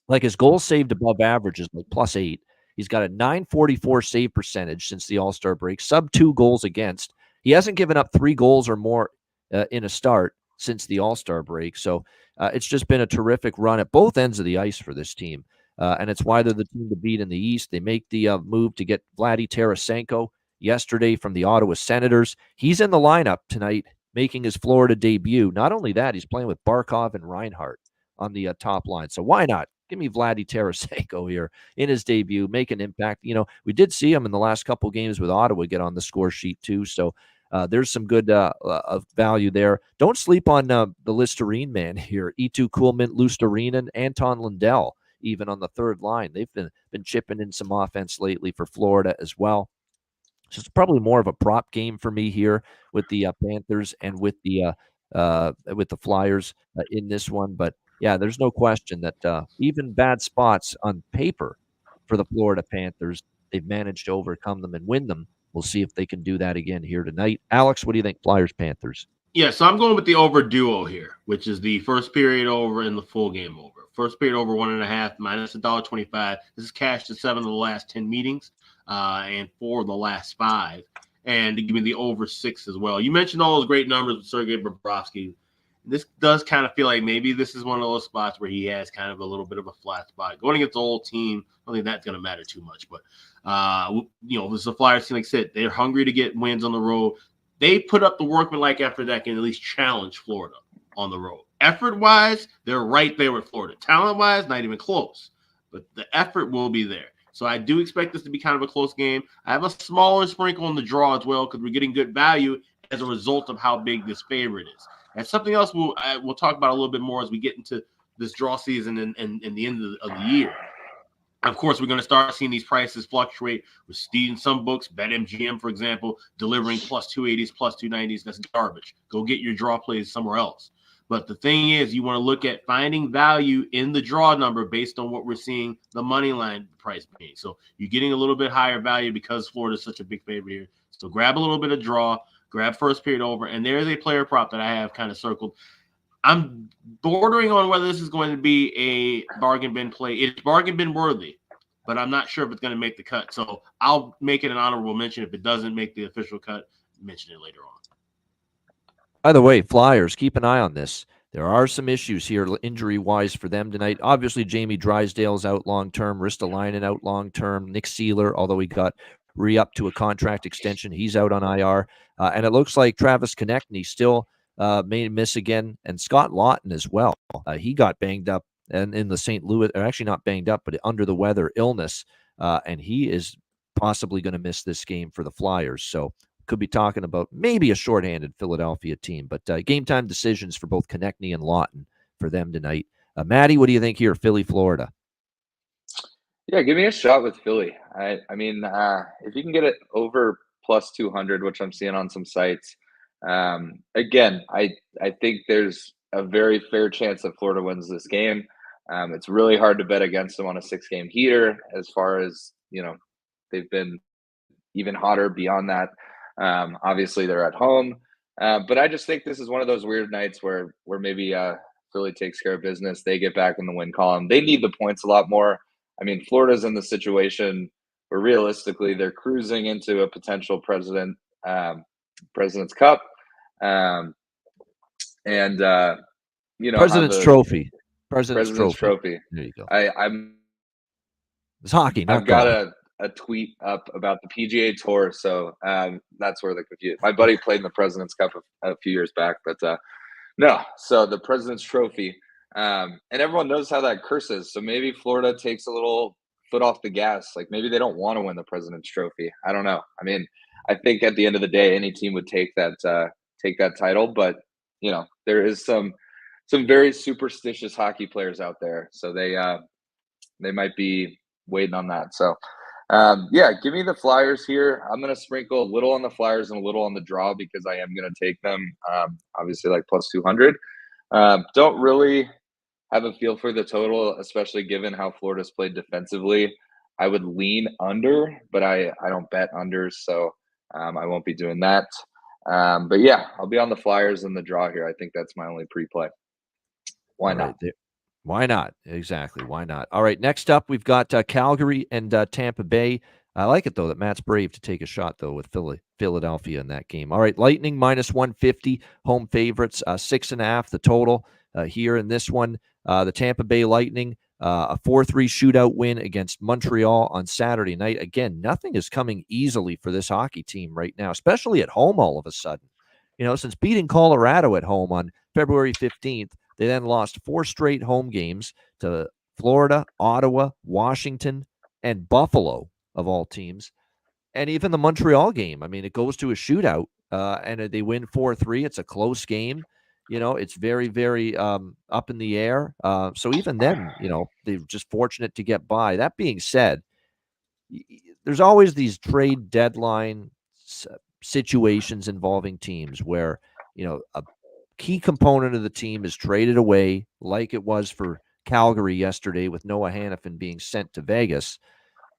Like his goals saved above average is like +8. He's got a .944 save percentage since the All-Star break, sub 2 goals against. He hasn't given up 3 goals or more in a start since the All-Star break. So it's just been a terrific run at both ends of the ice for this team. And it's why they're the team to beat in the East. They make the move to get Vladdy Tarasenko yesterday from the Ottawa Senators. He's in the lineup tonight, making his Florida debut. Not only that, he's playing with Barkov and Reinhart on the top line. So why not? Give me Vladdy Tarasenko here in his debut, make an impact. We did see him in the last couple games with Ottawa get on the score sheet too. So there's some good value there. Don't sleep on the Listerine man here. E2 Kuhlman, Lusterinen, Anton Lundell, even on the third line. They've been chipping in some offense lately for Florida as well. So it's probably more of a prop game for me here with the Panthers and with the Flyers in this one. But yeah, there's no question that even bad spots on paper for the Florida Panthers, they've managed to overcome them and win them. We'll see if they can do that again here tonight. Alex, what do you think, Flyers, Panthers? Yeah, so I'm going with the over duo here, which is the first period over and the full game over. First period over 1.5 minus $1.25. This is cashed to 7 of the last 10 meetings and 4 of the last 5. And to give me the over 6 as well. You mentioned all those great numbers with Sergei Bobrovsky. This does kind of feel like maybe this is one of those spots where he has kind of a little bit of a flat spot. Going against the old team, I don't think that's going to matter too much. But, this is a Flyers team, like I said, they're hungry to get wins on the road. They put up the workmanlike effort that can at least challenge Florida on the road. Effort-wise, they're right there with Florida. Talent-wise, not even close. But the effort will be there. So I do expect this to be kind of a close game. I have a smaller sprinkle on the draw as well because we're getting good value as a result of how big this favorite is. And something else we'll talk about a little bit more as we get into this draw season and the end of the year. Of course, we're going to start seeing these prices fluctuate. We're seeing some books, BetMGM, for example, delivering +280s, +290s. That's garbage. Go get your draw plays somewhere else. But the thing is, you want to look at finding value in the draw number based on what we're seeing the money line price being. So you're getting a little bit higher value because Florida is such a big favorite here. So grab a little bit of draw, grab first period over, and there's a player prop that I have kind of circled. I'm bordering on whether this is going to be a bargain bin play. It's bargain bin worthy, but I'm not sure if it's going to make the cut. So I'll make it an honorable mention. If it doesn't make the official cut, mention it later on. By the way, Flyers, keep an eye on this. There are some issues here injury-wise for them tonight. Obviously, Jamie Drysdale's out long-term, Ristolainen out long-term, Nick Seeler, although he got re-upped to a contract extension, he's out on IR. And it looks like Travis Konechny still may miss again, and Scott Lawton as well. He got banged up and in the St. Louis, or actually not banged up, but under the weather illness, and he is possibly going to miss this game for the Flyers. So could be talking about maybe a shorthanded Philadelphia team, but game time decisions for both Konechny and Lawton for them tonight. Maddie, what do you think here, Philly, Florida? Yeah, give me a shot with Philly. I mean, if you can get it over plus 200, which I'm seeing on some sites, again, I think there's a very fair chance that Florida wins this game. It's really hard to bet against them on a 6-game heater, as far as, they've been even hotter beyond that. Obviously, they're at home. But I just think this is one of those weird nights where maybe Philly takes care of business. They get back in the win column. They need the points a lot more. I mean, Florida's in the situation where realistically they're cruising into a potential President's Cup. President's Trophy. President's Trophy. There you go. It's hockey. I've got a tweet up about the PGA Tour, so that's where the confusion. My buddy played in the President's Cup a few years back, but no. So the President's Trophy, and everyone knows how that curses. So maybe Florida takes a little foot off the gas. Like maybe they don't want to win the President's Trophy. I don't know. I mean, I think at the end of the day, any team would take that title, but there is some very superstitious hockey players out there, so they might be waiting on that. So give me the Flyers here. I'm going to sprinkle a little on the Flyers and a little on the draw because I am going to take them, obviously like plus 200. Don't really have a feel for the total, especially given how Florida's played defensively. I would lean under, but I don't bet unders, so I won't be doing that. But yeah, I'll be on the Flyers and the draw here. I think that's my only pre-play. Why not? Why not? Exactly. Why not? All right. Next up, we've got Calgary and Tampa Bay. I like it, though, that Matt's brave to take a shot, though, with Philadelphia in that game. All right. Lightning minus 150, home favorites, 6.5 the total here in this one. The Tampa Bay Lightning, a 4-3 shootout win against Montreal on Saturday night. Again, nothing is coming easily for this hockey team right now, especially at home all of a sudden. Since beating Colorado at home on February 15th, they then lost 4 straight home games to Florida, Ottawa, Washington, and Buffalo, of all teams. And even the Montreal game, I mean, it goes to a shootout, and they win 4-3. It's a close game. It's very, very up in the air. So even then, they're just fortunate to get by. That being said, there's always these trade deadline situations involving teams where, a key component of the team is traded away, like it was for Calgary yesterday with Noah Hannafin being sent to Vegas.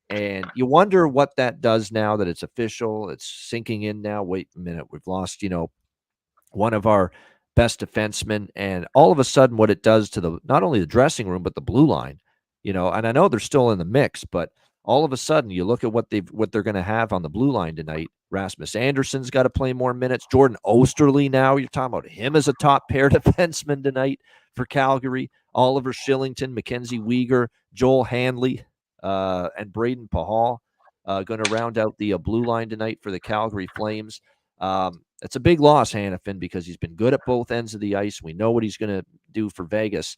And you wonder what that does now that it's official. It's sinking in now. Wait a minute. We've lost, one of our best defensemen. And all of a sudden what it does to not only the dressing room, but the blue line, and I know they're still in the mix, but all of a sudden you look at what they're going to have on the blue line tonight. Rasmus Anderson's got to play more minutes. Jordan Osterley now, you're talking about him as a top pair defenseman tonight for Calgary. Oliver Shillington, Mackenzie Weegar, Joel Hanley, and Braden Pahal going to round out the blue line tonight for the Calgary Flames. It's a big loss, Hannafin, because he's been good at both ends of the ice. We know what he's going to do for Vegas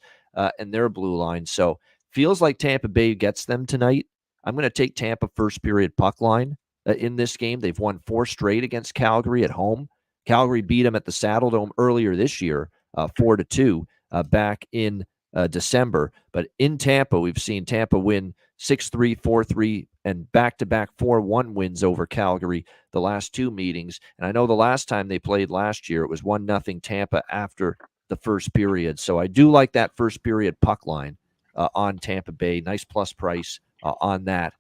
and their blue line. So feels like Tampa Bay gets them tonight. I'm going to take Tampa first period puck line in this game. They've won 4 straight against Calgary at home. Calgary beat them at the Saddle Dome earlier this year, 4-2 back in December. But in Tampa, we've seen Tampa win 6-3, 4-3, and back-to-back 4-1 wins over Calgary the last 2 meetings. And I know the last time they played last year, it was 1-0 Tampa after the first period. So I do like that first period puck line on Tampa Bay. Nice plus price on that.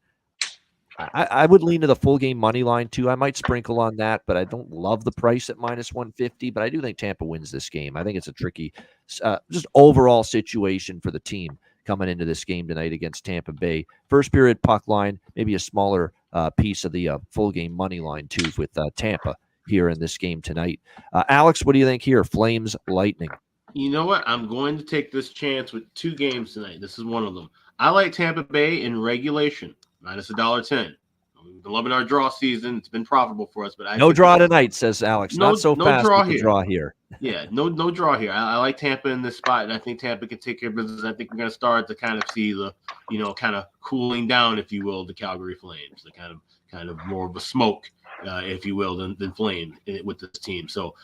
I would lean to the full game money line too. I might sprinkle on that, but I don't love the price at minus 150. But I do think Tampa wins this game. I think it's a tricky, just overall situation for the team coming into this game tonight against Tampa Bay. First period puck line, maybe a smaller piece of the full game money line too with Tampa here in this game tonight. Alex, what do you think here? Flames, Lightning. You know what? I'm going to take this chance with 2 games tonight. This is one of them. I like Tampa Bay in regulation, minus $1.10. We've been loving our draw season. It's been profitable for us, but no draw tonight, says Alex. No, Not so no fast draw with the here. draw here. Yeah, no draw here. I like Tampa in this spot, and I think Tampa can take care of business. I think we're going to start to kind of see the, kind of cooling down, if you will, the Calgary Flames, the kind of more of a smoke, if you will, than flame with this team. So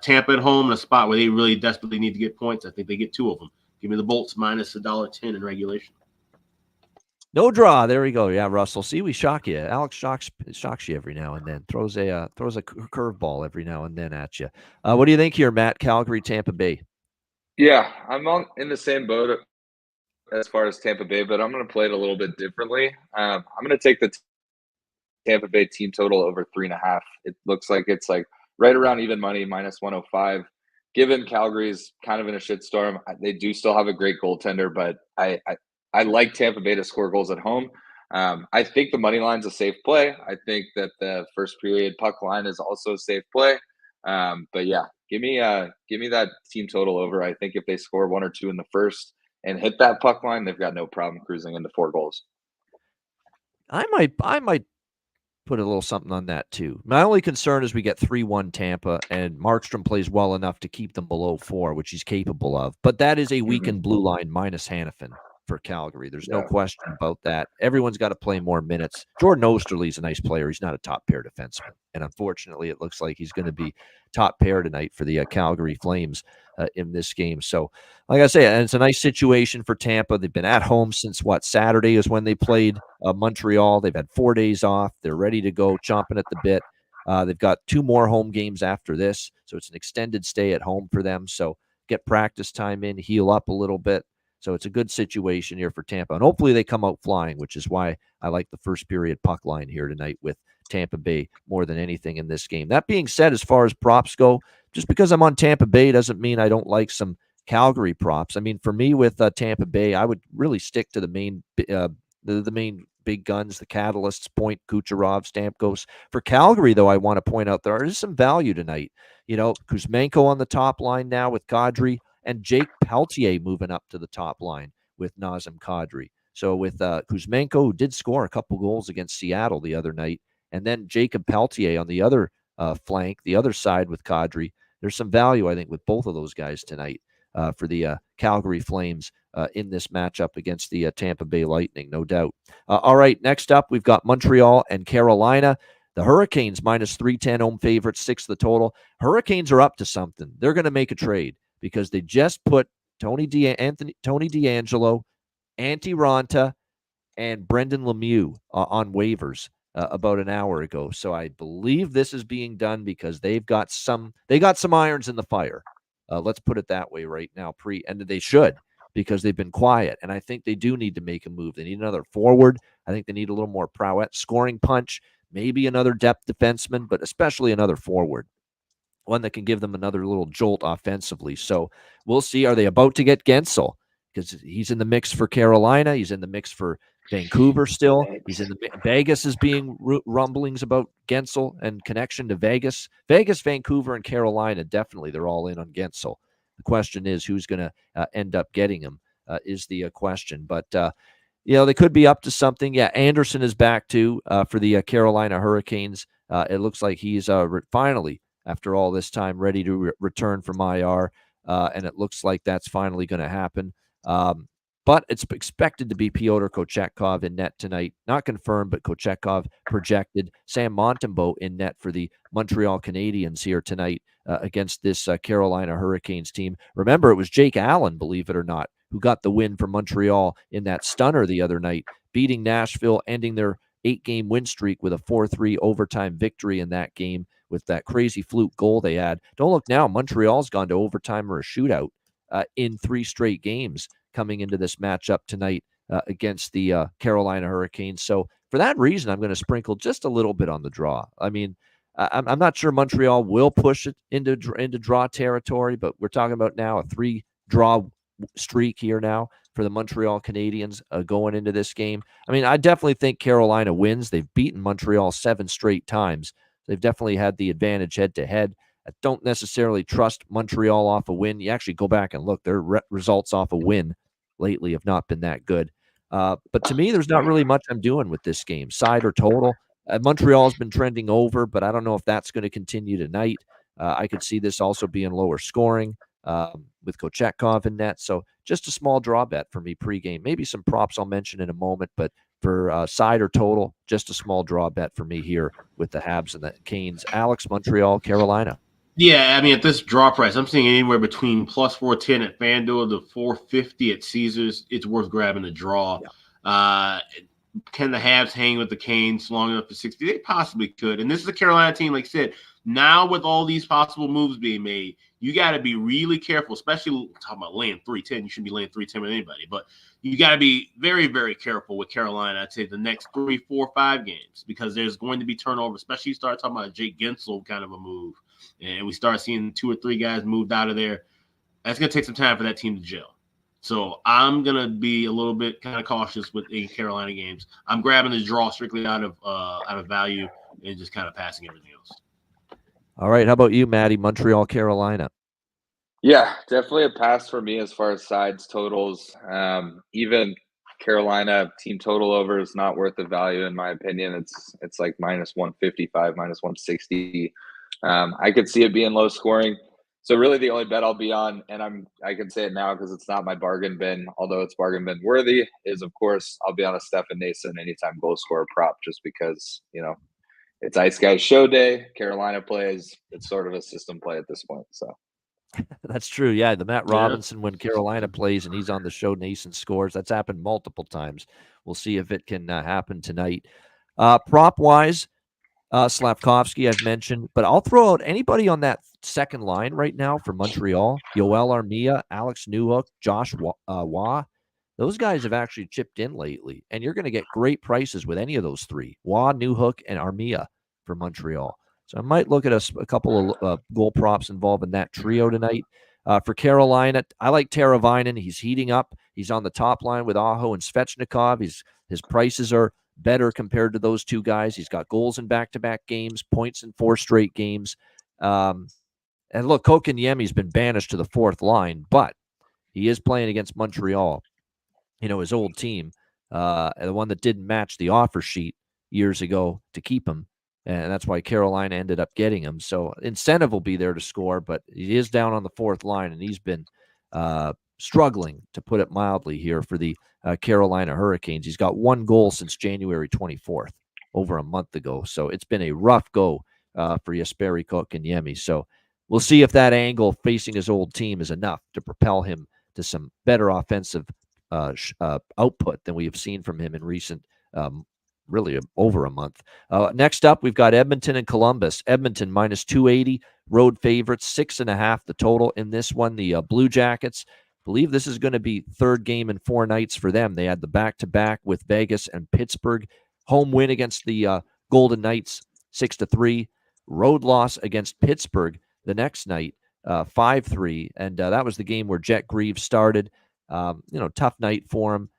Tampa at home in a spot where they really desperately need to get points. I think they get 2 of them. Give me the Bolts minus $1.10 in regulation. No draw. There we go. Yeah, Russell. See, we shock you. Alex shocks you every now and then. Throws a curveball every now and then at you. What do you think here, Matt? Calgary, Tampa Bay. Yeah, I'm in the same boat as far as Tampa Bay, but I'm going to play it a little bit differently. I'm going to take the Tampa Bay team total over 3.5. It looks like it's like right around even money, minus 105. Given Calgary's kind of in a shitstorm, they do still have a great goaltender, but I like Tampa Bay to score goals at home. I think the money line's a safe play. I think that the first period puck line is also a safe play. But yeah, give me that team total over. I think if they score 1 or 2 in the first and hit that puck line, they've got no problem cruising into 4 goals. I might put a little something on that too. My only concern is we get 3-1 Tampa, and Markstrom plays well enough to keep them below 4, which he's capable of. But that is a weakened blue line minus Hannafin for Calgary. There's no question about that. Everyone's got to play more minutes. Jordan Osterley's a nice player. He's not a top pair defenseman. And unfortunately, it looks like he's going to be top pair tonight for the Calgary Flames in this game. So, like I say, and it's a nice situation for Tampa. They've been at home since Saturday is when they played Montreal. They've had 4 days off. They're ready to go, chomping at the bit. They've got 2 more home games after this. So it's an extended stay at home for them. So get practice time in, heal up a little bit. So it's a good situation here for Tampa. And hopefully they come out flying, which is why I like the first period puck line here tonight with Tampa Bay more than anything in this game. That being said, as far as props go, just because I'm on Tampa Bay doesn't mean I don't like some Calgary props. I mean, for me with Tampa Bay, I would really stick to the main big guns, the catalysts, Point, Kucherov, Stamkos. For Calgary, though, I want to point out there is some value tonight. Kuzmenko on the top line now with Kadri, and Jake Peltier moving up to the top line with Nazem Kadri. So with Kuzmenko, who did score a couple goals against Seattle the other night, and then Jacob Peltier on the other flank, the other side with Kadri, there's some value, I think, with both of those guys tonight for the Calgary Flames in this matchup against the Tampa Bay Lightning, no doubt. All right, next up, we've got Montreal and Carolina. The Hurricanes minus 310 home favorites, 6 the total. Hurricanes are up to something. They're going to make a trade because they just put Tony DeAngelo, Antti Raanta, and Brendan Lemieux on waivers about an hour ago. So I believe this is being done because they got some irons in the fire. Let's put it that way right now. And they should, because they've been quiet. And I think they do need to make a move. They need another forward. I think they need a little more prowess, scoring punch, maybe another depth defenseman, but especially another forward, one that can give them another little jolt offensively. So we'll see. Are they about to get Gensel? Because he's in the mix for Carolina. He's in the mix for Vancouver still. He's in the Vegas is being rumblings about Gensel and connection to Vegas. Vegas, Vancouver, and Carolina, definitely they're all in on Gensel. The question is who's going to end up getting him is the question. But, they could be up to something. Yeah, Anderson is back too for the Carolina Hurricanes. It looks like he's finally, after all this time, ready to return from IR. And it looks like that's finally going to happen. But it's expected to be Pyotr Kochetkov in net tonight. Not confirmed, but Kochetkov projected. Sam Montembeault in net for the Montreal Canadiens here tonight against this Carolina Hurricanes team. Remember, it was Jake Allen, believe it or not, who got the win for Montreal in that stunner the other night, beating Nashville, ending their 8-game win streak with a 4-3 overtime victory in that game with that crazy fluke goal they had. Don't look now, Montreal's gone to overtime or a shootout in 3 straight games coming into this matchup tonight against the Carolina Hurricanes. So for that reason, I'm going to sprinkle just a little bit on the draw. I mean, I'm not sure Montreal will push it into draw territory, but we're talking about now a 3-draw streak here now for the Montreal Canadiens going into this game. I mean, I definitely think Carolina wins. They've beaten Montreal 7 straight times. they've definitely had the advantage head-to-head. I don't necessarily trust Montreal off a win. You actually go back and look, their results off a win lately have not been that good. But to me, there's not really much I'm doing with this game, side or total. Montreal's been trending over, but I don't know if that's going to continue tonight. I could see this also being lower scoring with Kochetkov in net. So just a small draw bet for me pregame. Maybe some props I'll mention in a moment, but for side or total, just a small draw bet for me here with the Habs and the Canes. Alex, Montreal, Carolina. Yeah, I mean, at this draw price, I'm seeing anywhere between plus 410 at FanDuel to 450 at Caesars. It's worth grabbing the draw. Yeah. Can the Habs hang with the Canes long enough to 60? They possibly could. And this is a Carolina team, like I said, now with all these possible moves being made, you got to be really careful, especially talking about laying 310. You shouldn't be laying 310 with anybody, but you got to be very, very careful with Carolina, I'd say, the next 3, 4, 5 games, because there's going to be turnover, especially you start talking about a Jake Gensel kind of a move, and we start seeing 2 or 3 guys moved out of there. That's going to take some time for that team to gel. So I'm going to be a little bit kind of cautious with the Carolina games. I'm grabbing the draw strictly out of value and just kind of passing everything else. All right. How about you, Maddie? Montreal, Carolina. Yeah, definitely a pass for me as far as sides, totals. Even Carolina team total over is not worth the value in my opinion. It's like minus 155, minus 160. I could see it being low scoring. So really the only bet I'll be on, and I can say it now because it's not my bargain bin, although it's bargain bin worthy, is of course I'll be on a Stefan Nason anytime goal scorer prop, just because, it's Ice Guys show day. Carolina plays. It's sort of a system play at this point. So that's true. Yeah, the Matt Robinson when Carolina plays and he's on the show, Nason scores. That's happened multiple times. We'll see if it can happen tonight. Prop wise, Slavkovsky I've mentioned, but I'll throw out anybody on that second line right now for Montreal. Yoel Armia, Alex Newhook, Josh Waugh. Those guys have actually chipped in lately, and you're going to get great prices with any of those 3, Waugh, Newhook, and Armia for Montreal. So I might look at a couple of goal props involving that trio tonight. For Carolina, I like Teravainen. He's heating up. He's on the top line with Aho and Svechnikov. His prices are better compared to those 2 guys. He's got goals in back-to-back games, points in 4 straight games. And look, Kotkaniemi's been banished to the 4th line, but he is playing against Montreal, his old team, the one that didn't match the offer sheet years ago to keep him. And that's why Carolina ended up getting him. So incentive will be there to score, but he is down on the 4th line, and he's been struggling, to put it mildly, here for the Carolina Hurricanes. He's got 1 goal since January 24th, over a month ago. So it's been a rough go for Jesperi Kotkaniemi. So we'll see if that angle facing his old team is enough to propel him to some better offensive output than we have seen from him in recent really over a month. Next up, we've got Edmonton and Columbus. Edmonton minus 280, road favorites, 6.5 the total in this one. The Blue Jackets, believe this is going to be 3rd game in 4 nights for them. They had the back-to-back with Vegas and Pittsburgh. Home win against the Golden Knights, 6-3. Road loss against Pittsburgh the next night, 5-3. And that was the game where Jet Greaves started. Tough night for him.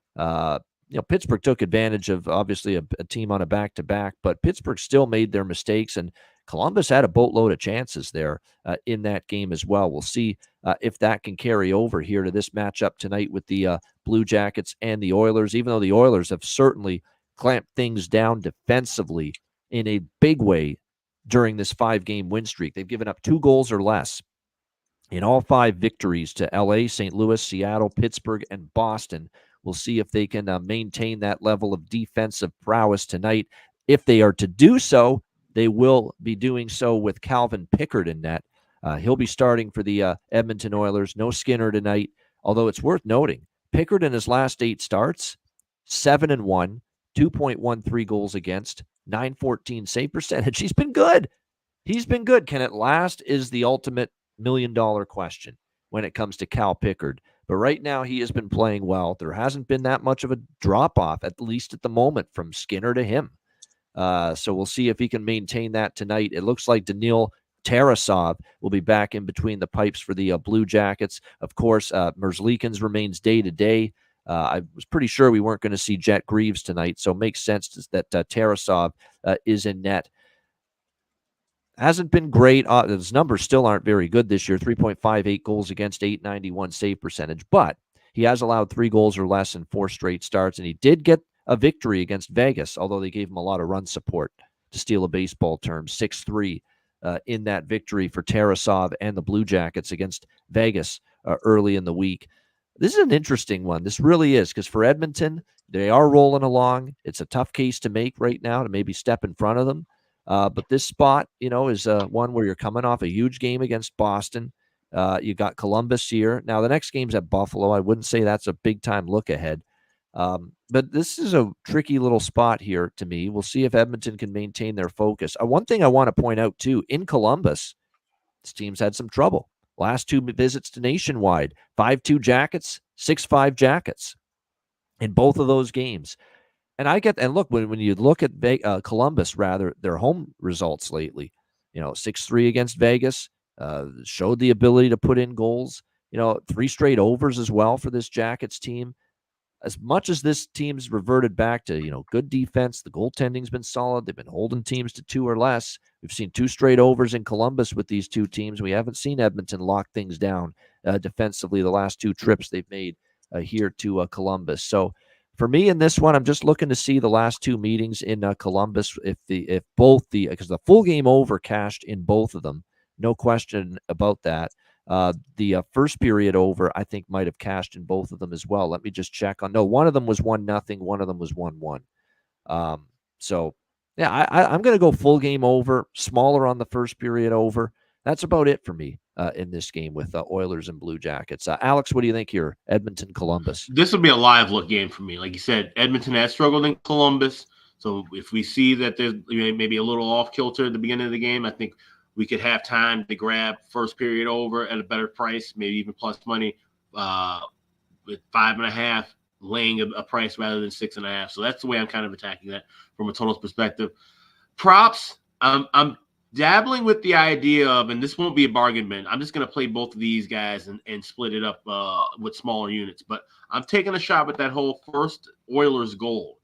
Pittsburgh took advantage of, obviously, a team on a back-to-back, but Pittsburgh still made their mistakes, and Columbus had a boatload of chances there in that game as well. We'll see if that can carry over here to this matchup tonight with the Blue Jackets and the Oilers, even though the Oilers have certainly clamped things down defensively in a big way during this 5-game win streak. They've given up 2 goals or less in all 5 victories to LA, St. Louis, Seattle, Pittsburgh, and Boston. We'll see if they can maintain that level of defensive prowess tonight. If they are to do so, they will be doing so with Calvin Pickard in net. He'll be starting for the Edmonton Oilers. No Skinner tonight, although it's worth noting, Pickard in his last 8 starts, 7-1, 2.13 goals against, 914 save percentage. He's been good. He's been good. Can it last is the ultimate million-dollar question when it comes to Cal Pickard. But right now, he has been playing well. There hasn't been that much of a drop-off, at least at the moment, from Skinner to him. So we'll see if he can maintain that tonight. It looks like Daniil Tarasov will be back in between the pipes for the Blue Jackets. Of course, Merzlikins remains day-to-day. I was pretty sure we weren't going to see Jet Greaves tonight, so it makes sense that Tarasov is in net. Hasn't been great. His numbers still aren't very good this year. 3.58 goals against, 891 save percentage. But he has allowed 3 goals or less in 4 straight starts, and he did get a victory against Vegas, although they gave him a lot of run support, to steal a baseball term. 6-3 in that victory for Tarasov and the Blue Jackets against Vegas early in the week. This is an interesting one. This really is, because for Edmonton, they are rolling along. It's a tough case to make right now to maybe step in front of them. But this spot, is one where you're coming off a huge game against Boston. You got Columbus here. Now, the next game's at Buffalo. I wouldn't say that's a big-time look ahead. But this is a tricky little spot here to me. We'll see if Edmonton can maintain their focus. One thing I want to point out, too, in Columbus, this team's had some trouble. Last 2 visits to Nationwide, 5-2 Jackets, 6-5 Jackets in both of those games. And look, when you look at Columbus, rather, their home results lately, 6-3 against Vegas, showed the ability to put in goals, 3 straight overs as well for this Jackets team. As much as this team's reverted back to, good defense, the goaltending's been solid. They've been holding teams to 2 or less. We've seen 2 straight overs in Columbus with these 2 teams. We haven't seen Edmonton lock things down defensively the last 2 trips they've made here to Columbus. So for me in this one, I'm just looking to see the last 2 meetings in Columbus. Because the full game over cashed in both of them, no question about that. The first period over, I think, might have cashed in both of them as well. Let me just check on. No, one of them was 1-0. One of them was 1-1. So yeah, I'm going to go full game over, smaller on the first period over. That's about it for me in this game with Oilers and Blue Jackets. Alex, what do you think here? Edmonton, Columbus. This will be a live look game for me. Like you said, Edmonton has struggled in Columbus. So if we see that there's maybe a little off kilter at the beginning of the game, I think we could have time to grab first period over at a better price, maybe even plus money with 5.5, laying a price rather than 6.5. So that's the way I'm kind of attacking that from a totals perspective. Props, I'm dabbling with the idea of, and this won't be a bargain bin, I'm just going to play both of these guys and split it up with smaller units. But I'm taking a shot at that whole first Oilers goal.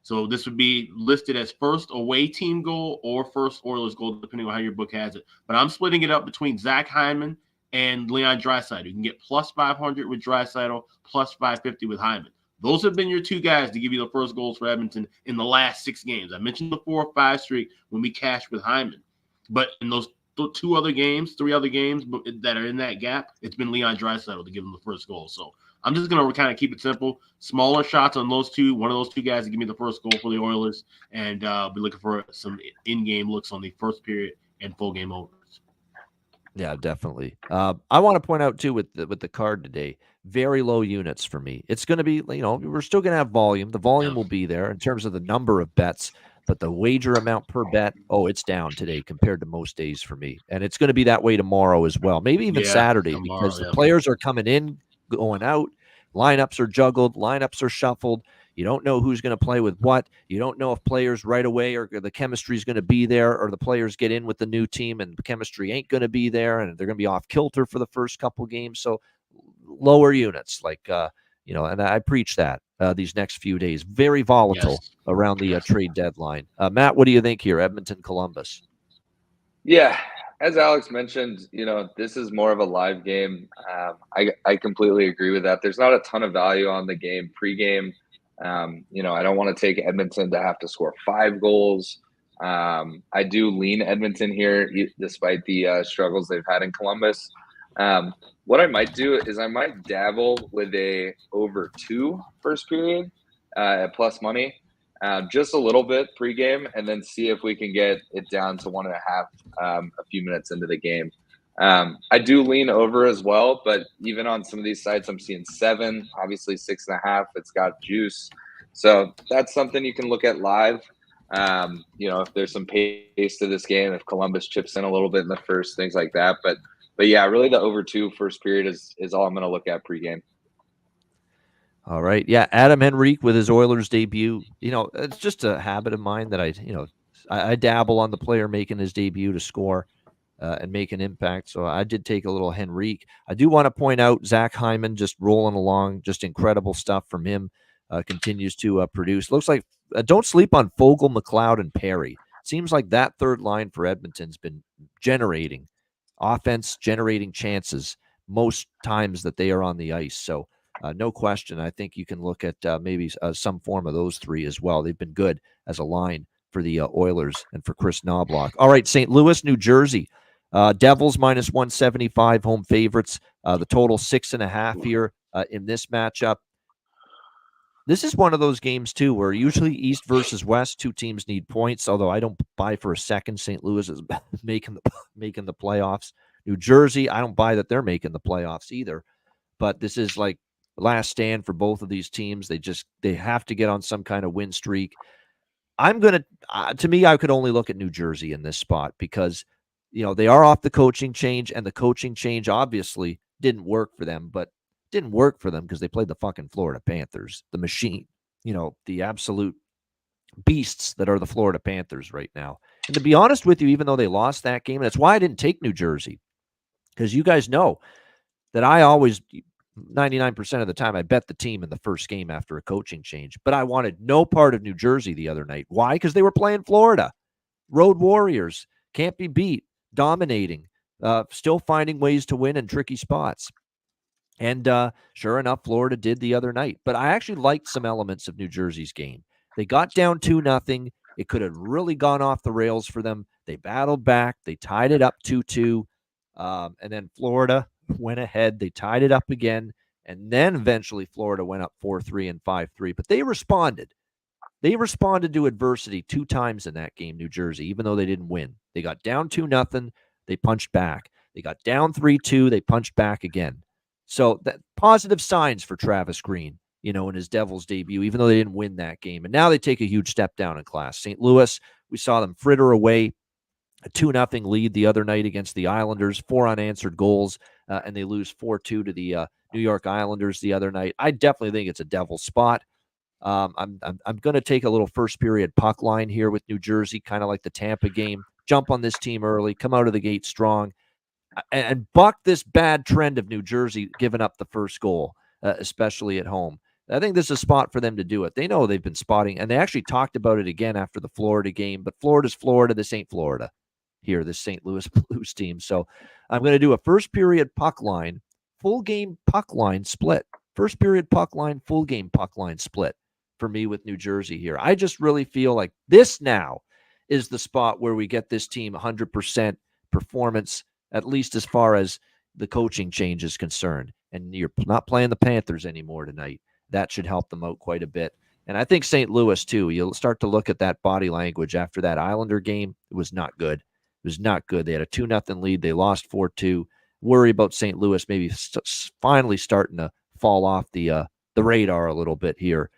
So this would be listed as first away team goal or first Oilers goal, depending on how your book has it. But I'm splitting it up between Zach Hyman and Leon Draisaitl. You can get plus 500 with Draisaitl, plus 550 with Hyman. Those have been your 2 guys to give you the first goals for Edmonton in the last 6 games. I mentioned the 4 or 5 streak when we cashed with Hyman. But in those 3 other games that are in that gap, it's been Leon Draisaitl to give them the first goal. So I'm just going to kind of keep it simple. Smaller shots on those 2. One of those 2 guys to give me the first goal for the Oilers. And be looking for some in-game looks on the first period and full game overs. Yeah, definitely. I want to point out, too, with the card today, very low units for me. It's going to be, we're still going to have volume. The volume will be there in terms of the number of bets. But the wager amount per bet, it's down today compared to most days for me. And it's going to be that way tomorrow as well. Maybe even Saturday, because the players are coming in, going out. Lineups are juggled. Lineups are shuffled. You don't know who's going to play with what. You don't know if players right away or the chemistry is going to be there, or the players get in with the new team and the chemistry ain't going to be there, and they're going to be off kilter for the first couple games. So lower units, and I preach that these next few days. Very volatile around the trade deadline. Matt, what do you think here? Edmonton, Columbus. Yeah, as Alex mentioned, this is more of a live game. I completely agree with that. There's not a ton of value on the game pregame. I don't want to take Edmonton to have to score 5 goals. I do lean Edmonton here, despite the struggles they've had in Columbus. What I might do is I might dabble with a over 2 first period at plus money, just a little bit pregame, and then see if we can get it down to 1.5 a few minutes into the game. I do lean over as well, but even on some of these sites, I'm seeing 7, obviously 6.5. It's got juice. So that's something you can look at live. If there's some pace to this game, if Columbus chips in a little bit in the first, things like that. But yeah, really the over 2 first period is all I'm going to look at pregame. All right. Yeah. Adam Henrique with his Oilers debut. It's just a habit of mine that I dabble on the player making his debut to score and make an impact. So I did take a little Henrique. I do want to point out Zach Hyman just rolling along, just incredible stuff from him. Continues to produce. Looks like don't sleep on Fogle, McLeod, and Perry. seems like that third line for Edmonton's been generating offense, generating chances most times that they are on the ice. So no question, I think you can look at maybe some form of those three as well. They've been good as a line for the Oilers and for Chris Knobloch. All right, St. Louis, New Jersey. Devils minus 175, home favorites. The total 6.5 here in this matchup. This is one of those games, too, where usually East versus West, two teams need points, although I don't buy for a second St. Louis is making the playoffs. New Jersey, I don't buy that they're making the playoffs either. But this is like last stand for both of these teams. They have to get on some kind of win streak. I'm going to me, I could only look at New Jersey in this spot because, they are off the coaching change, and the coaching change obviously didn't work for them, but didn't work for them because they played the fucking Florida Panthers, the machine, the absolute beasts that are the Florida Panthers right now. And to be honest with you, even though they lost that game, and that's why I didn't take New Jersey, because you guys know that I always, 99% of the time, I bet the team in the first game after a coaching change. But I wanted no part of New Jersey the other night. Why? Because they were playing Florida. Road Warriors, can't be beat, dominating, still finding ways to win in tricky spots. And sure enough, Florida did the other night. But I actually liked some elements of New Jersey's game. They got down 2-0. It could have really gone off the rails for them. They battled back. They tied it up 2-2. And then Florida went ahead. They tied it up again. And then eventually Florida went up 4-3 and 5-3. But they responded. They responded to adversity 2 times in that game, New Jersey, even though they didn't win. They got down 2-0. They punched back. They got down 3-2. They punched back again. So that positive signs for Travis Green, in his Devils debut, even though they didn't win that game. And now they take a huge step down in class. St. Louis, we saw them fritter away a 2-0 lead the other night against the Islanders, 4 unanswered goals, and they lose 4-2 to the New York Islanders the other night. I definitely think it's a Devil spot. I'm going to take a little first period puck line here with New Jersey, kind of like the Tampa game. Jump on this team early, come out of the gate strong, and buck this bad trend of New Jersey giving up the first goal, especially at home. I think this is a spot for them to do it. They know they've been spotting, and they actually talked about it again after the Florida game, but Florida's Florida. This ain't Florida here, this St. Louis Blues team. So I'm going to do a first period puck line, full game puck line split. First period puck line, full game puck line split for me with New Jersey here. I just really feel like this now is the spot where we get this team 100% performance, at least as far as the coaching change is concerned. And you're not playing the Panthers anymore tonight. That should help them out quite a bit. And I think St. Louis, too, you'll start to look at that body language after that Islander game. It was not good. It was not good. They had a 2-0 lead. They lost 4-2. Worry about St. Louis maybe finally starting to fall off the radar a little bit here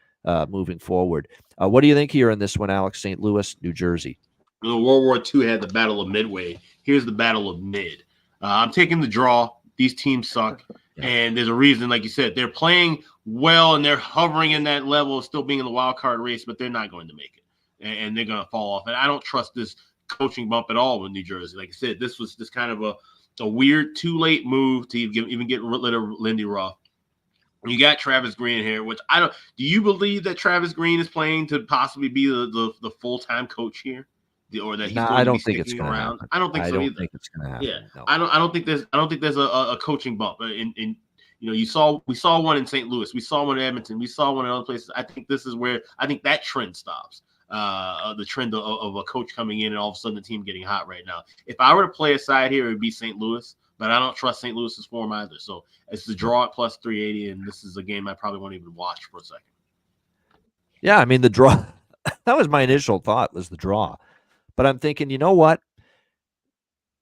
moving forward. What do you think here in this one, Alex? St. Louis, New Jersey. World War II had the Battle of Midway. Here's the Battle of Mid. I'm taking the draw. These teams suck. Yeah. And there's a reason, like you said, they're playing well and they're hovering in that level of still being in the wild card race, but they're not going to make it. And they're going to fall off. And I don't trust this coaching bump at all with New Jersey. Like I said, this was just kind of a weird too late move to even get rid of Lindy Ruff. You got Travis Green here, which I don't. Do you believe that Travis Green is playing to possibly be the full-time coach here? Or that he's going to be sticking around? I don't think so either. I don't think it's going to happen. Yeah, no. I don't think there's a coaching bump. We saw one in St. Louis, we saw one in Edmonton, we saw one in other places. I think this is where I think that trend stops. The trend of a coach coming in and all of a sudden the team getting hot right now. If I were to play a side here, it would be St. Louis, but I don't trust St. Louis's form either. So it's the draw at plus 380, and this is a game I probably won't even watch for a second. Yeah, I mean the draw. That was my initial thought, was the draw. But I'm thinking, you know what?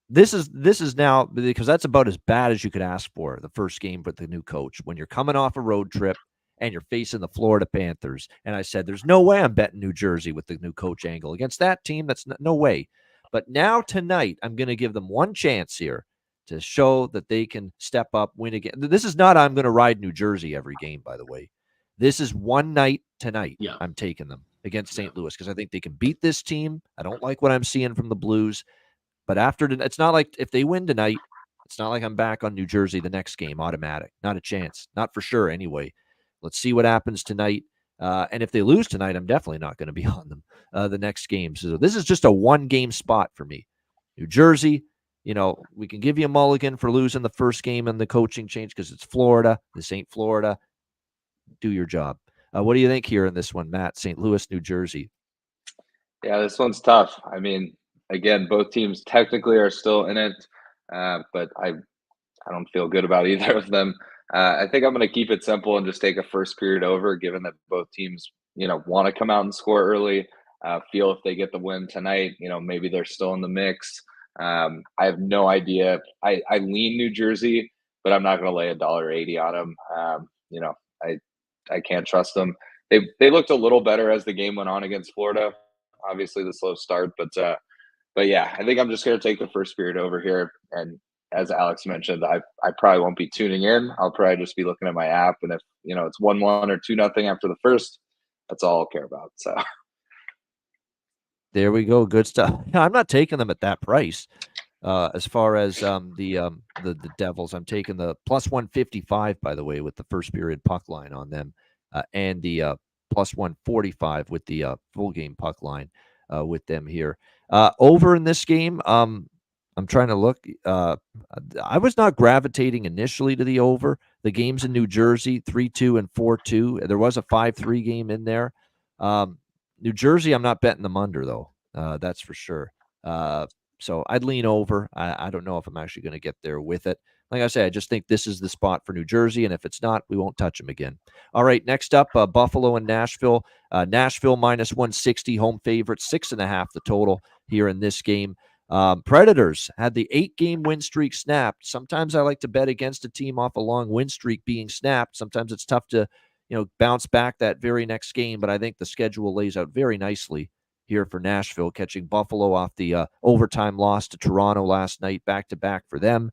This is now, because that's about as bad as you could ask for, the first game with the new coach, when you're coming off a road trip and you're facing the Florida Panthers. And I said, there's no way I'm betting New Jersey with the new coach angle. Against that team, that's no way. But now tonight, I'm going to give them one chance here to show that they can step up, win again. This is not I'm going to ride New Jersey every game, by the way. This is one night tonight. Yeah. I'm taking them against St. Louis because I think they can beat this team. I don't like what I'm seeing from the Blues. But it's not like if they win tonight, it's not like I'm back on New Jersey the next game, automatic. Not a chance. Not for sure anyway. Let's see what happens tonight. And if they lose tonight, I'm definitely not going to be on them the next game. So this is just a 1-game spot for me. New Jersey, we can give you a mulligan for losing the first game and the coaching change because it's Florida. This ain't Florida. Do your job. What do you think here in this one, Matt? St. Louis, New Jersey. Yeah, this one's tough. I mean, again, both teams technically are still in it, but I don't feel good about either of them. I think I'm going to keep it simple and just take a first period over, given that both teams, want to come out and score early. Feel if they get the win tonight, maybe they're still in the mix. I have no idea. I lean New Jersey, but I'm not going to lay $1.80 on them. I can't trust them. They looked a little better as the game went on against Florida. Obviously, the slow start, but yeah, I think I'm just going to take the first period over here. And as Alex mentioned, I probably won't be tuning in. I'll probably just be looking at my app, and if it's 1-1 or 2-0 after the first, that's all I'll care about. So there we go, good stuff. I'm not taking them at that price. As far as the Devils, I'm taking the plus 155, by the way, with the first period puck line on them, and the plus 145 with the full game puck line with them here. Over in this game, I'm trying to look. I was not gravitating initially to the over. The games in New Jersey, 3-2 and 4-2. There was a 5-3 game in there. New Jersey, I'm not betting them under, though. That's for sure. So I'd lean over. I don't know if I'm actually going to get there with it. Like I say, I just think this is the spot for New Jersey, and if it's not, we won't touch them again. All right, next up, Buffalo and Nashville. Nashville minus 160, home favorite, 6.5 the total here in this game. Predators had the 8-game win streak snapped. Sometimes I like to bet against a team off a long win streak being snapped. Sometimes it's tough to bounce back that very next game, but I think the schedule lays out very nicely here for Nashville, catching Buffalo off the overtime loss to Toronto last night, back-to-back for them.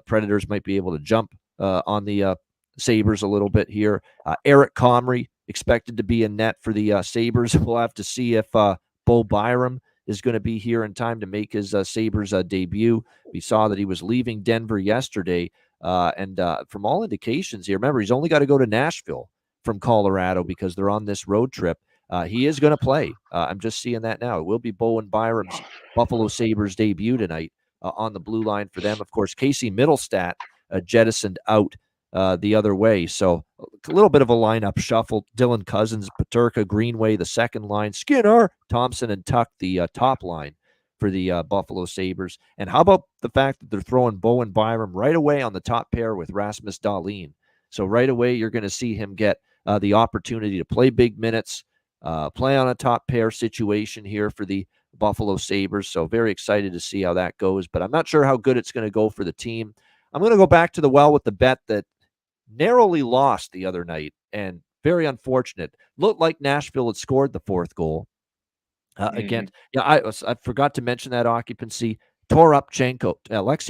Predators might be able to jump on the Sabres a little bit here. Eric Comrie expected to be in net for the Sabres. We'll have to see if Bo Byram is going to be here in time to make his Sabres debut. We saw that he was leaving Denver yesterday, and from all indications here, remember, he's only got to go to Nashville from Colorado because they're on this road trip. He is going to play. I'm just seeing that now. It will be Bowen Byram's Buffalo Sabres debut tonight on the blue line for them. Of course, Casey Middlestat jettisoned out the other way. So a little bit of a lineup shuffle. Dylan Cousins, Peterka, Greenway, the second line, Skinner, Thompson, and Tuck, the top line for the Buffalo Sabres. And how about the fact that they're throwing Bowen Byram right away on the top pair with Rasmus Dahlin? So right away, you're going to see him get the opportunity to play big minutes, play on a top pair situation here for the Buffalo Sabres. So very excited to see how that goes, but I'm not sure how good it's going to go for the team. I'm going to go back to the well with the bet that narrowly lost the other night, and very unfortunate. Looked like Nashville had scored the fourth goal against. Yeah, I forgot to mention that occupancy. Alexei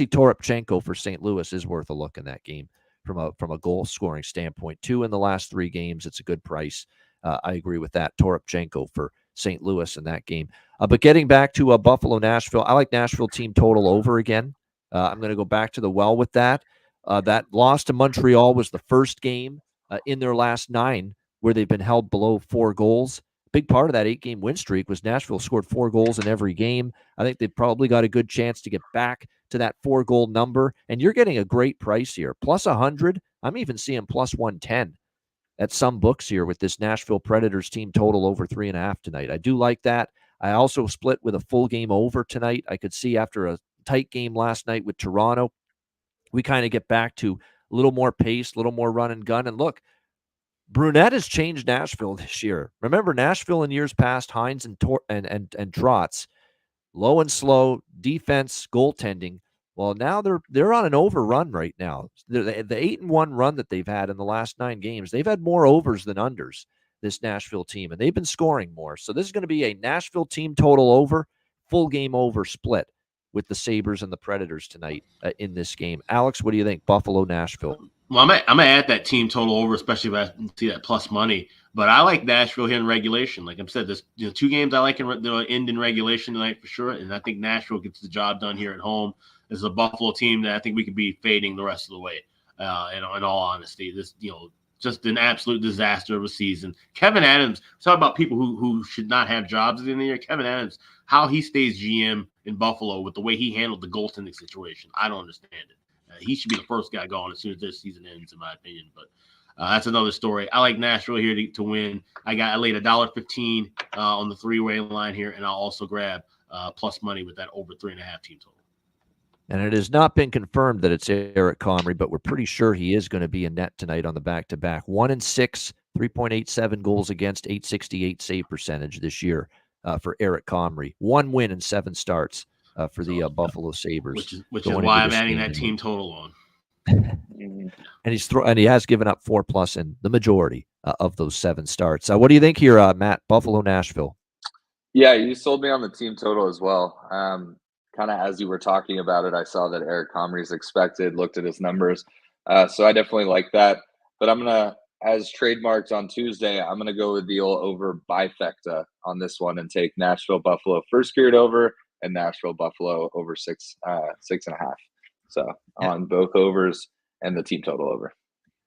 Toropchenko for St. Louis is worth a look in that game from a goal scoring standpoint. 2 in the last 3 games. It's a good price. I agree with that. Toropchenko for St. Louis in that game. But getting back to Buffalo, Nashville, I like Nashville team total over again. I'm going to go back to the well with that. That loss to Montreal was the first game in their last 9 where they've been held below 4 goals. Big part of that 8-game win streak was Nashville scored 4 goals in every game. I think they've probably got a good chance to get back to that 4-goal number. And you're getting a great price here. Plus 100. I'm even seeing plus 110 at some books here with this Nashville Predators team total over 3.5 tonight. I do like that. I also split with a full game over tonight. I could see after a tight game last night with Toronto, we kind of get back to a little more pace, a little more run and gun. And look, Brunette has changed Nashville this year. Remember Nashville in years past, Hines and Trotz, low and slow, defense, goaltending. Well, now they're on an overrun right now. The 8-1 run that they've had in the last 9 games, they've had more overs than unders, this Nashville team, and they've been scoring more. So this is going to be a Nashville team total over, full game over split with the Sabres and the Predators tonight in this game. Alex, what do you think? Buffalo, Nashville. Well, I'm gonna add that team total over, especially if I see that plus money. But I like Nashville here in regulation. Like I said, there's 2 games I like end in regulation tonight for sure, and I think Nashville gets the job done here at home. This is a Buffalo team that I think we could be fading the rest of the way. In all honesty, this Just an absolute disaster of a season. Kevin Adams, talk about people who should not have jobs at the end of the year. Kevin Adams, how he stays GM in Buffalo with the way he handled the goaltending situation, I don't understand it. He should be the first guy gone as soon as this season ends, in my opinion. But that's another story. I like Nashville here to win. I laid $1.15 on the three-way line here, and I'll also grab plus money with that over 3.5 team total. And it has not been confirmed that it's Eric Comrie, but we're pretty sure he is going to be in net tonight on the back-to-back. 1-6, 3.87 goals against, 868 save percentage this year for Eric Comrie. 1 win and 7 starts for the Buffalo Sabres. Which is why I'm adding that team total on. And he has given up 4+ in the majority of those 7 starts. What do you think here, Matt? Buffalo, Nashville. Yeah, you sold me on the team total as well. Kind of as you were talking about it, I saw that Eric Comrie's expected, looked at his numbers. So I definitely like that. But I'm going to, as trademarked on Tuesday, I'm going to go with the old over bifecta on this one and take Nashville Buffalo first period over and Nashville Buffalo over 6.5. So on both overs and the team total over.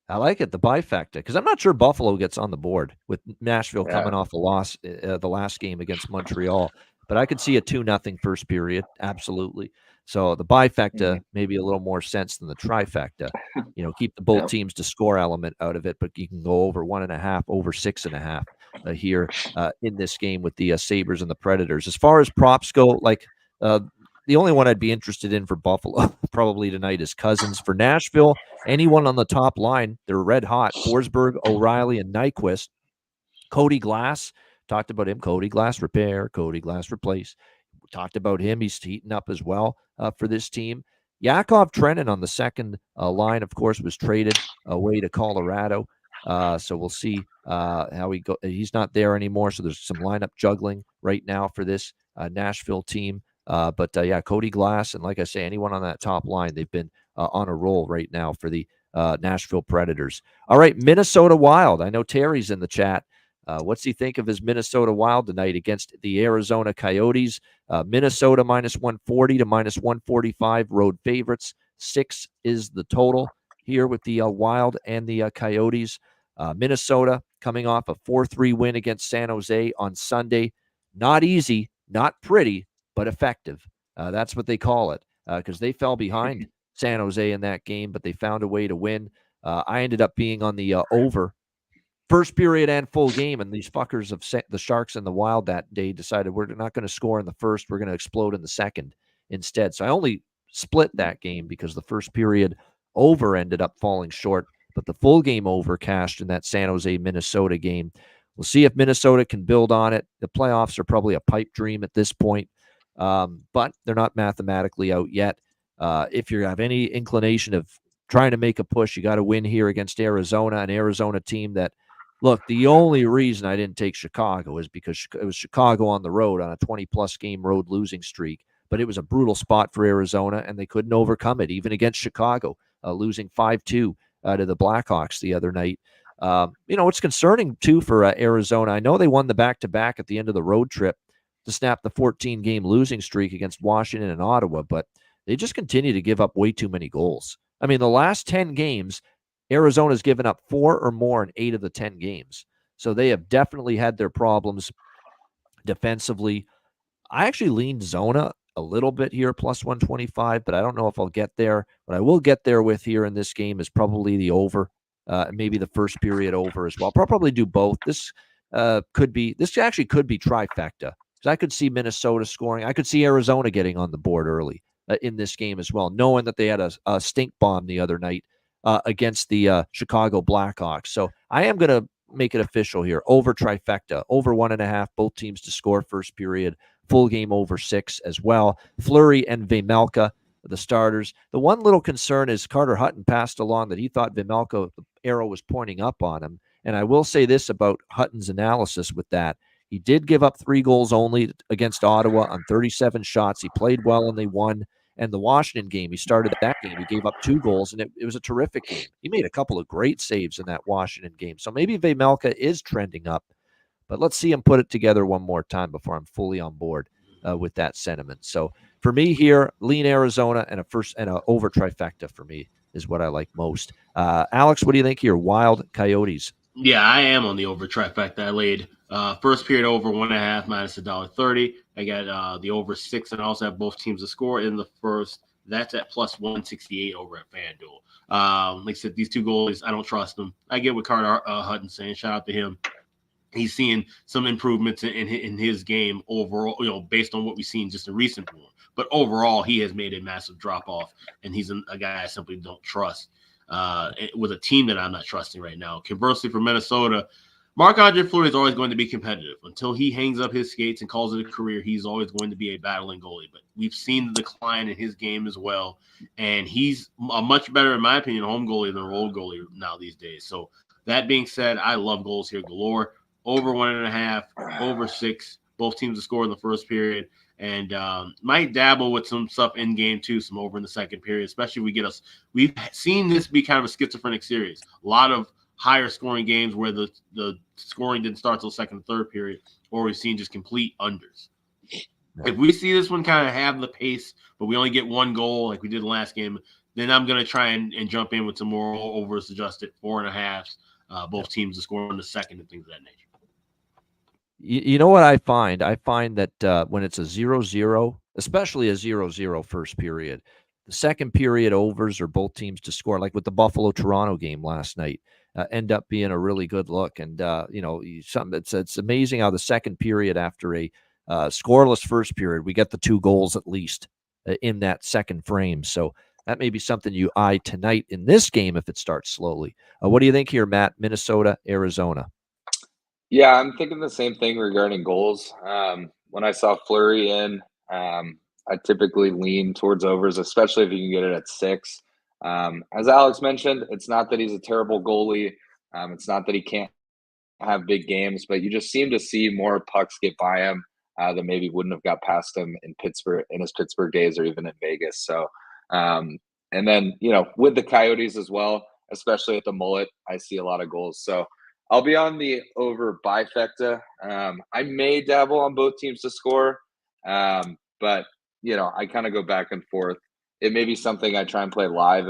I like it, the bifecta, because I'm not sure Buffalo gets on the board with Nashville coming off a loss the last game against Montreal. But I could see a 2-0 first period, absolutely. So the bifecta maybe a little more sense than the trifecta. Keep the both teams to score element out of it, but you can go over 1.5, over 6.5 here in this game with the Sabres and the Predators. As far as props go, the only one I'd be interested in for Buffalo probably tonight is Cousins. For Nashville, anyone on the top line, they're red hot. Forsberg, O'Reilly, and Nyquist. Cody Glass. Talked about him. Cody Glass repair, Cody Glass replace. We talked about him. He's heating up as well for this team. Yakov Trenin on the second line, of course, was traded away to Colorado. So we'll see how he go. He's not there anymore. So there's some lineup juggling right now for this Nashville team. But Cody Glass. And like I say, anyone on that top line, they've been on a roll right now for the Nashville Predators. All right, Minnesota Wild. I know Terry's in the chat. What's he think of his Minnesota Wild tonight against the Arizona Coyotes? Minnesota -140 to -145 road favorites. 6 is the total here with the Wild and the Coyotes. Minnesota coming off a 4-3 win against San Jose on Sunday. Not easy, not pretty, but effective. That's what they call it because they fell behind San Jose in that game, but they found a way to win. I ended up being on the over first period and full game, and these fuckers of the Sharks and the Wild that day decided we're not going to score in the first. We're going to explode in the second instead. So I only split that game because the first period over ended up falling short, but the full game over cashed in that San Jose, Minnesota game. We'll see if Minnesota can build on it. The playoffs are probably a pipe dream at this point, but they're not mathematically out yet. If you have any inclination of trying to make a push, you got to win here against Arizona, an Arizona team that, look, the only reason I didn't take Chicago is because it was Chicago on the road on a 20-plus game road losing streak. But it was a brutal spot for Arizona, and they couldn't overcome it, even against Chicago, losing 5-2 to the Blackhawks the other night. It's concerning, too, for Arizona. I know they won the back-to-back at the end of the road trip to snap the 14-game losing streak against Washington and Ottawa, but they just continue to give up way too many goals. I mean, the last 10 games, Arizona's given up 4 or more in 8 of the 10 games. So they have definitely had their problems defensively. I actually leaned Zona a little bit here, plus 125, but I don't know if I'll get there. What I will get there with here in this game is probably the over, maybe the first period over as well. I'll probably do both. This actually could be trifecta, because I could see Minnesota scoring. I could see Arizona getting on the board early in this game as well, knowing that they had a stink bomb the other night against the Chicago Blackhawks. So I am going to make it official here. Over trifecta, over 1.5, both teams to score first period, full game over 6 as well. Fleury and Vejmelka, the starters. The one little concern is Carter Hutton passed along that he thought Vejmelka, the arrow was pointing up on him. And I will say this about Hutton's analysis with that. He did give up 3 goals only against Ottawa on 37 shots. He played well and they won. And the Washington game, he started that game. He gave up 2 goals, and it was a terrific game. He made a couple of great saves in that Washington game. So maybe Vejmelka is trending up, but let's see him put it together one more time before I'm fully on board with that sentiment. So for me here, lean Arizona and a over trifecta for me is what I like most. Alex, what do you think here? Wild Coyotes. Yeah, I am on the over trifecta. I laid first period over 1.5 minus $1.30. I got the over 6, and I also have both teams to score in the first. That's at plus 168 over at FanDuel. Like I said, these two goalies, I don't trust them. I get what Carter Hutton's saying. Shout out to him. He's seeing some improvements in his game overall, based on what we've seen just in recent form. But overall, he has made a massive drop off, and he's a guy I simply don't trust with a team that I'm not trusting right now. Conversely, for Minnesota, Marc-Andre Fleury is always going to be competitive. Until he hangs up his skates and calls it a career, he's always going to be a battling goalie. But we've seen the decline in his game as well, and he's a much better, in my opinion, home goalie than a road goalie now these days. So that being said, I love goals here galore. Over 1.5, over 6. Both teams to score in the first period. And might dabble with some stuff in game too, some over in the second period, especially if we've seen this be kind of a schizophrenic series. A lot of higher scoring games where the scoring didn't start till second and third period, or we've seen just complete unders. If we see this one kind of have the pace, but we only get one goal like we did the last game, then I'm going to try and jump in with some more overs adjusted 4.5, both teams to score in the second and things of that nature. You know what I find? I find that when it's a 0-0, especially a 0-0 first period, the second period overs or both teams to score, like with the Buffalo-Toronto game last night, end up being a really good look. And, it's amazing how the second period after a scoreless first period, we get the 2 goals at least in that second frame. So that may be something you eye tonight in this game if it starts slowly. What do you think here, Matt? Minnesota, Arizona. Yeah, I'm thinking the same thing regarding goals. When I saw Fleury in, I typically lean towards overs, especially if you can get it at 6. As Alex mentioned, it's not that he's a terrible goalie. It's not that he can't have big games, but you just seem to see more pucks get by him that maybe wouldn't have got past him in Pittsburgh, in his Pittsburgh days, or even in Vegas. So, and then, with the Coyotes as well, especially at the mullet, I see a lot of goals. So I'll be on the over bifecta. I may dabble on both teams to score, but I kind of go back and forth. It may be something I try and play live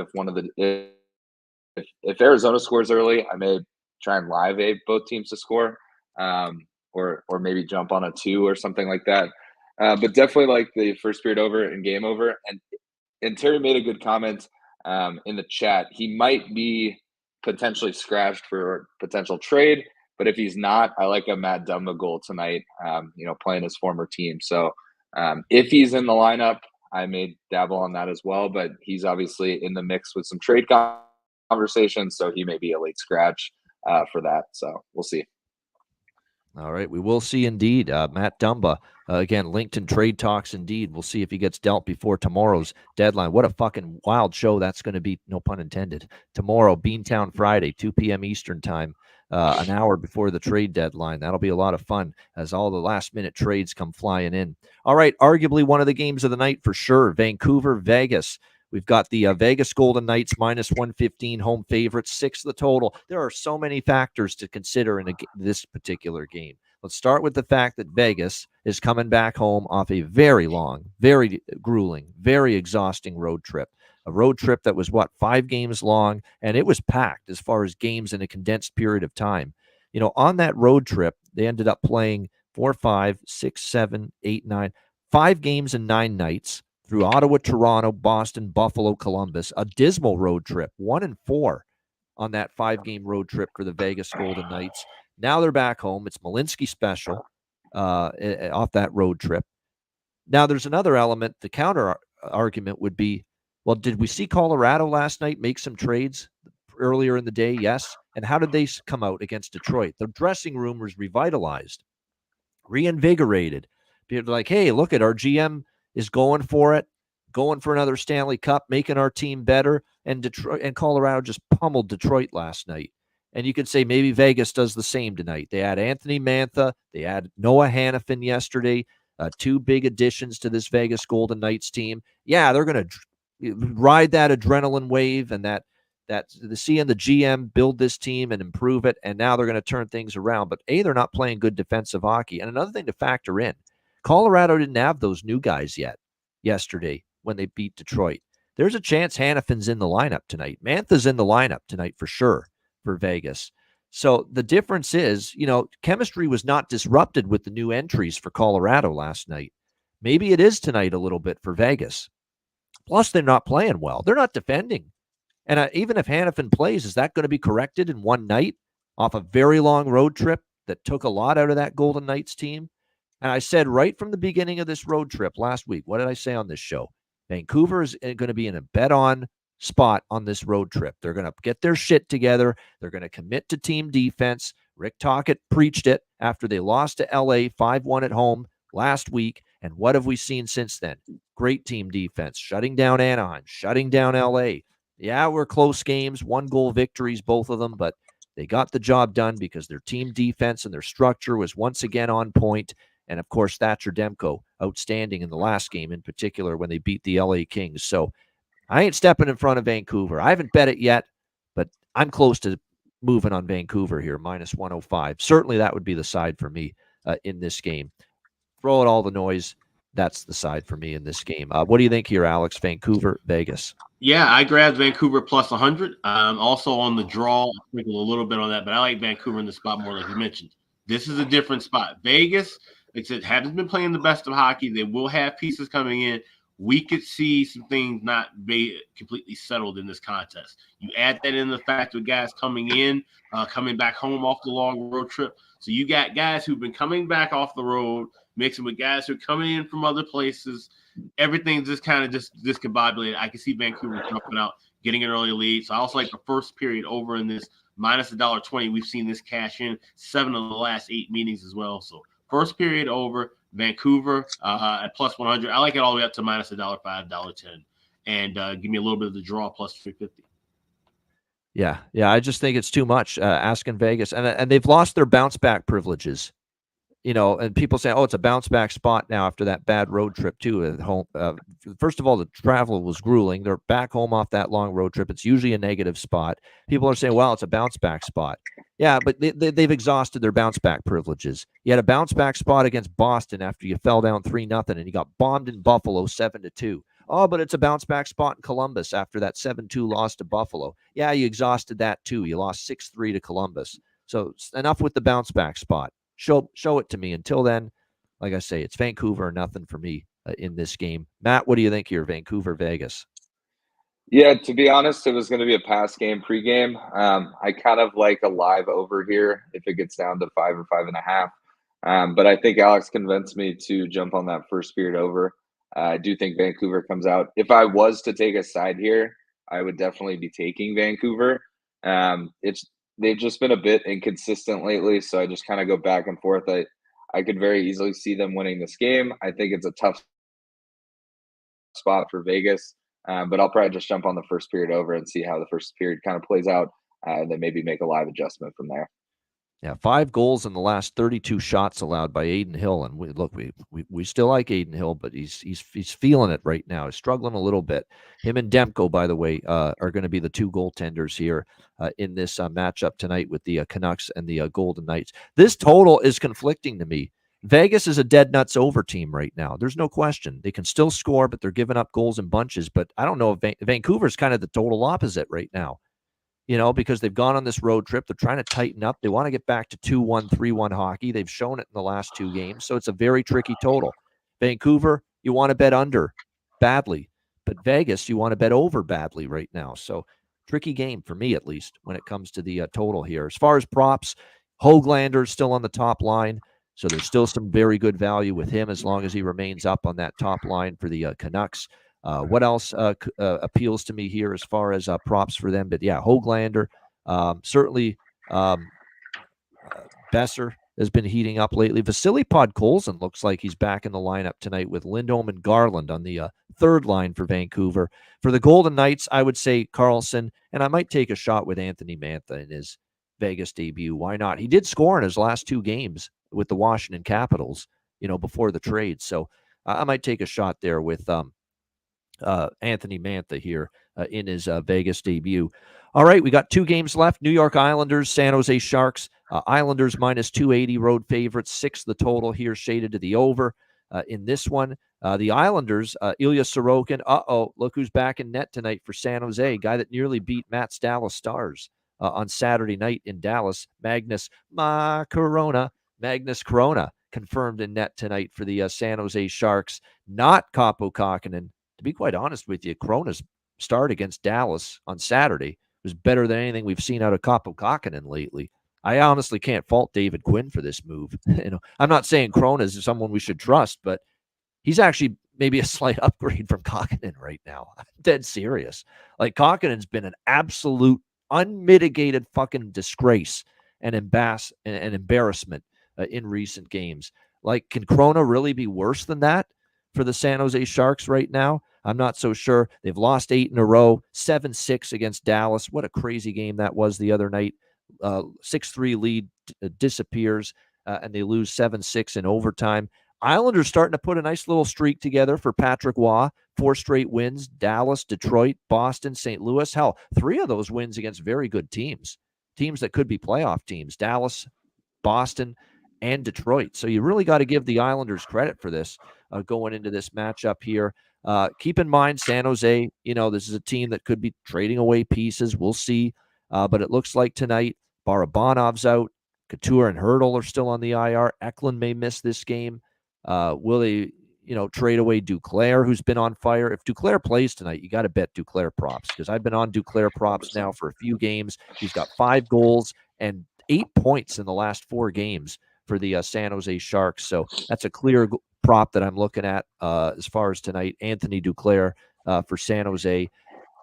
if Arizona scores early, I may try and live both teams to score, or maybe jump on a 2 or something like that. But definitely like the first period over and game over. And Terry made a good comment in the chat. He might be potentially scratched for potential trade, but if he's not, I like a Matt Dumba goal tonight, playing his former team. So if he's in the lineup, I may dabble on that as well, but he's obviously in the mix with some trade conversations, so he may be a late scratch for that. So we'll see. All right, we will see indeed. Matt Dumba, again, linked in trade talks indeed. We'll see if he gets dealt before tomorrow's deadline. What a fucking wild show that's going to be, no pun intended. Tomorrow, Beantown Friday, 2 p.m. Eastern time, an hour before the trade deadline. That'll be a lot of fun as all the last-minute trades come flying in. All right, arguably one of the games of the night for sure, Vancouver, Vegas. We've got the Vegas Golden Knights minus 115 home favorites, 6 the total. There are so many factors to consider in this particular game. Let's start with the fact that Vegas is coming back home off a very long, very grueling, very exhausting road trip. A road trip that was, 5 games long, and it was packed as far as games in a condensed period of time. On that road trip, they ended up playing 4, 5, 6, 7, 8, 9, 5 games in 9 nights. Through Ottawa, Toronto, Boston, Buffalo, Columbus, a dismal road trip, 1-4 on that 5-game road trip for the Vegas Golden Knights. Now they're back home. It's Malinsky special off that road trip. Now there's another element. The counter argument would be, well, did we see Colorado last night make some trades earlier in the day? Yes. And how did they come out against Detroit? The dressing room was revitalized, reinvigorated. People are like, hey, look at our GM is going for it, going for another Stanley Cup, making our team better. And Detroit and Colorado just pummeled Detroit last night. And you could say maybe Vegas does the same tonight. They had Anthony Mantha. They had Noah Hannafin yesterday. 2 big additions to this Vegas Golden Knights team. Yeah, they're going to ride that adrenaline wave and that seeing the GM build this team and improve it. And now they're going to turn things around. But they're not playing good defensive hockey. And another thing to factor in, Colorado didn't have those new guys yet yesterday when they beat Detroit. there's a chance Hannafin's in the lineup tonight. Mantha's in the lineup tonight for sure for Vegas. So the difference is, chemistry was not disrupted with the new entries for Colorado last night. Maybe it is tonight a little bit for Vegas. Plus, they're not playing well. They're not defending. And even if Hannafin plays, is that going to be corrected in one night off a very long road trip that took a lot out of that Golden Knights team? And I said right from the beginning of this road trip last week, what did I say on this show? Vancouver is going to be in a bet-on spot on this road trip. They're going to get their shit together. They're going to commit to team defense. Rick Tocchet preached it after they lost to LA 5-1 at home last week. And what have we seen since then? Great team defense, shutting down Anaheim, shutting down LA. Yeah, we're close games, 1-goal victories, both of them, but they got the job done because their team defense and their structure was once again on point. And, of course, Thatcher Demko, outstanding in the last game in particular when they beat the LA Kings. So I ain't stepping in front of Vancouver. I haven't bet it yet, but I'm close to moving on Vancouver here, minus 105. Certainly that would be the side for me in this game. Throw out all the noise. That's the side for me in this game. What do you think here, Alex? Vancouver, Vegas? Yeah, I grabbed Vancouver plus 100. Also on the draw, I sprinkled a little bit on that, but I like Vancouver in the spot more, like you mentioned. This is a different spot. Vegas, like I said, haven't been playing the best of hockey. They will have pieces coming in. We could see some things not be completely settled in this contest. You add that in the fact with guys coming in, coming back home off the long road trip. So you got guys who've been coming back off the road, mixing with guys who are coming in from other places. Everything's just kind of just discombobulated. I can see Vancouver jumping out, getting an early lead. So I also like the first period over in this minus $1.20. We've seen this cash in 7 of the last 8 meetings as well. So first period over, Vancouver at plus 100. I like it all the way up to minus $1.05, $1.10. And give me a little bit of the draw plus 350. Yeah. I just think it's too much asking Vegas. And they've lost their bounce back privileges. And people say, oh, it's a bounce back spot now after that bad road trip too at home. First of all, the travel was grueling. They're back home off that long road trip. It's usually a negative spot. People are saying, well, it's a bounce back spot. Yeah, but they've exhausted their bounce back privileges. You had a bounce back spot against Boston after you fell down 3-0 and you got bombed in Buffalo 7-2. Oh, but it's a bounce back spot in Columbus after that 7-2 loss to Buffalo. Yeah, you exhausted that too. You lost 6-3 to Columbus. So enough with the bounce back spot. Show it to me. Until then, like I say, it's Vancouver or nothing for me in this game. Matt, what do you think here? Vancouver, Vegas? Yeah, to be honest, it was going to be a pass game pregame. I kind of like a live over here if it gets down to 5 or 5.5. But I think Alex convinced me to jump on that first period over. I do think Vancouver comes out. If I was to take a side here, I would definitely be taking Vancouver. They've just been a bit inconsistent lately, so I just kind of go back and forth. I could very easily see them winning this game. I think it's a tough spot for Vegas, but I'll probably just jump on the first period over and see how the first period kind of plays out, and then maybe make a live adjustment from there. Yeah, 5 goals in the last 32 shots allowed by Adin Hill, and we still like Adin Hill, but he's feeling it right now. He's struggling a little bit. Him and Demko, by the way, are going to be the 2 goaltenders here in this matchup tonight with the Canucks and the Golden Knights. This total is conflicting to me. Vegas is a dead nuts over team right now. There's no question. They can still score, but they're giving up goals in bunches. But I don't know if Vancouver's kind of the total opposite right now. Because they've gone on this road trip. They're trying to tighten up. They want to get back to 2-1, 3-1 hockey. They've shown it in the last 2 games. So it's a very tricky total. Vancouver, you want to bet under badly. But Vegas, you want to bet over badly right now. So tricky game for me, at least, when it comes to the total here. As far as props, Höglander's still on the top line. So there's still some very good value with him as long as he remains up on that top line for the Canucks. What else appeals to me here as far as props for them? But yeah, Höglander, certainly Besser has been heating up lately. Vasily Podkolzin looks like he's back in the lineup tonight with Lindholm and Garland on the third line for Vancouver. For the Golden Knights, I would say Karlsson, and I might take a shot with Anthony Mantha in his Vegas debut. Why not? He did score in his last 2 games with the Washington Capitals, before the trade. So I might take a shot there with Anthony Mantha here in his Vegas debut. All right, we got 2 games left. New York Islanders, San Jose Sharks. Islanders minus 280 road favorites. 6 the total here, shaded to the over in this one. The Islanders, Ilya Sorokin, look who's back in net tonight for San Jose, guy that nearly beat Matt's Dallas Stars on Saturday night in Dallas. Magnus Corona confirmed in net tonight for the San Jose Sharks. Not Kaapo Kahkonen. To be quite honest with you, Corona's start against Dallas on Saturday was better than anything we've seen out of Kaapo Kahkonen lately. I honestly can't fault David Quinn for this move. I'm not saying Corona is someone we should trust, but he's actually maybe a slight upgrade from Kahkonen right now. I'm dead serious. Like, Kahkonen's been an absolute unmitigated fucking disgrace and embarrassment in recent games. Like, can Corona really be worse than that for the San Jose Sharks right now? I'm not so sure. They've lost 8 in a row, 7-6 against Dallas. What a crazy game that was the other night. 6-3 lead disappears, and they lose 7-6 in overtime. Islanders starting to put a nice little streak together for Patrick Waugh. 4 straight wins: Dallas, Detroit, Boston, St. Louis. Hell, 3 of those wins against very good teams that could be playoff teams: Dallas, Boston, and Detroit. So you really got to give the Islanders credit for this going into this matchup here. Keep in mind, San Jose, this is a team that could be trading away pieces. We'll see. But it looks like tonight, Barabanov's out. Couture and Hurdle are still on the IR. Eklund may miss this game. Will they, trade away Duclair, who's been on fire? If Duclair plays tonight, you got to bet Duclair props, because I've been on Duclair props now for a few games. He's got 5 goals and 8 points in the last 4 games for the San Jose Sharks. So that's a clear prop that I'm looking at as far as tonight. Anthony Duclair for San Jose.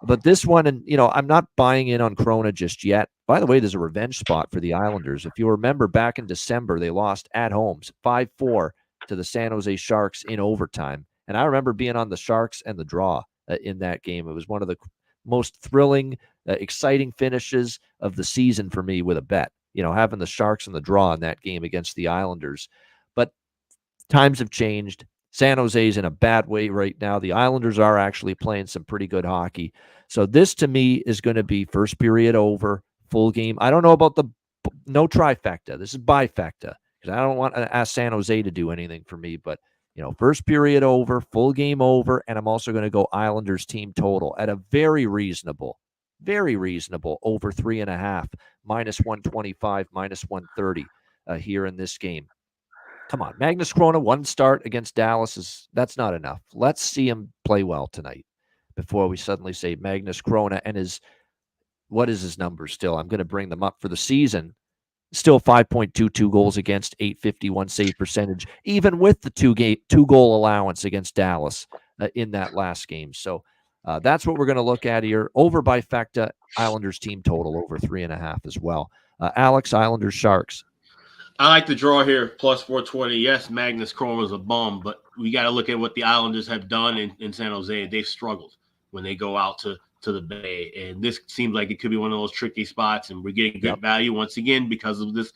But this one, and I'm not buying in on Corona just yet. By the way, there's a revenge spot for the Islanders. If you remember, back in December, they lost at home 5-4 to the San Jose Sharks in overtime. And I remember being on the Sharks and the draw in that game. It was one of the most thrilling, exciting finishes of the season for me with a bet, having the Sharks and the draw in that game against the Islanders. But times have changed. San Jose's in a bad way right now. The Islanders are actually playing some pretty good hockey. So this, to me, is going to be first period over, full game. I don't know about no trifecta. This is bifecta, because I don't want to ask San Jose to do anything for me. But, first period over, full game over, and I'm also going to go Islanders team total at a very reasonable over 3.5, -125, -130 here in this game. Come on, Magnus Corona, 1 start against Dallas that's not enough. Let's see him play well tonight before we suddenly say Magnus Corona and what is his number still? I'm going to bring them up for the season. Still 5.22 goals against, .851 save percentage, even with the 2-goal allowance against Dallas in that last game. So that's what we're going to look at here. Over bifecta, Islanders team total over 3.5 as well. Alex, Islanders, Sharks. I like the draw here, +420. Yes, Magnus Corona is a bum, but we got to look at what the Islanders have done in San Jose. They've struggled when they go out to the Bay, and this seems like it could be one of those tricky spots, and we're getting good value once again because of this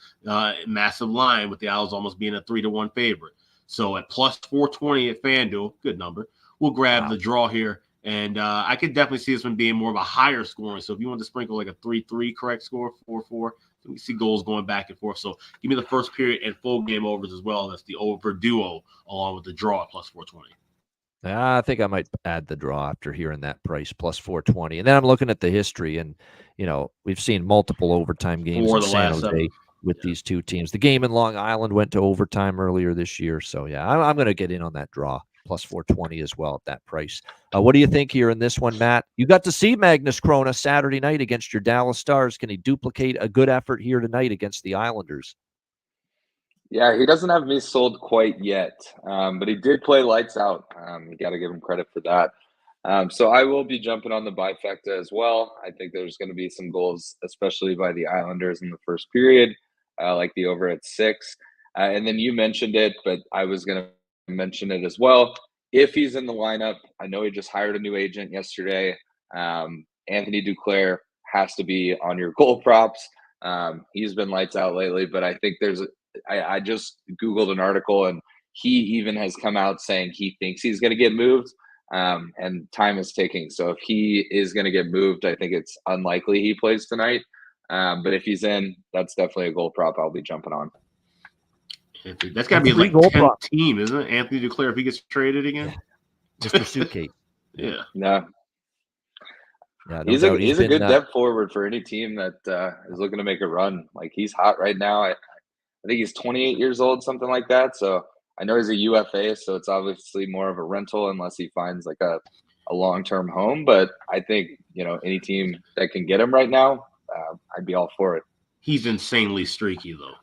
massive line, with the Isles almost being a 3-1 favorite. So at +420 at FanDuel, good number, we'll grab the draw here, and I could definitely see this one being more of a higher scoring. So if you want to sprinkle like a 3-3 correct score, 4-4, we see goals going back and forth. So give me the first period and full game overs as well. That's the over duo, along with the draw at +420. I think I might add the draw after hearing that price, +420. And then I'm looking at the history, and we've seen multiple overtime games in San Jose with these two teams. The game in Long Island went to overtime earlier this year. So yeah, I'm going to get in on that draw, +420 as well at that price. What do you think here in this one, Matt? You got to see Magnus Corona Saturday night against your Dallas Stars. Can he duplicate a good effort here tonight against the Islanders? Yeah, he doesn't have me sold quite yet, but he did play lights out. You got to give him credit for that. So I will be jumping on the bifecta as well. I think there's going to be some goals, especially by the Islanders in the first period, like the over at 6. And then you mentioned it, but I was going to mention it as well. If he's in the lineup, I know he just hired a new agent yesterday. Anthony Duclair has to be on your goal props. He's been lights out lately, but I think I just Googled an article, and he even has come out saying he thinks he's going to get moved, and time is ticking. So if he is going to get moved, I think it's unlikely he plays tonight. But if he's in, that's definitely a goal prop I'll be jumping on. That's got to be like 10th team, isn't it? Anthony Duclair, if he gets traded again. Mr. Suitcase. Yeah. No. Yeah, he's a good depth forward for any team that is looking to make a run. Like, he's hot right now. I think he's 28 years old, something like that. So I know he's a UFA, so it's obviously more of a rental unless he finds like a long-term home. But I think, any team that can get him right now, I'd be all for it. He's insanely streaky, though.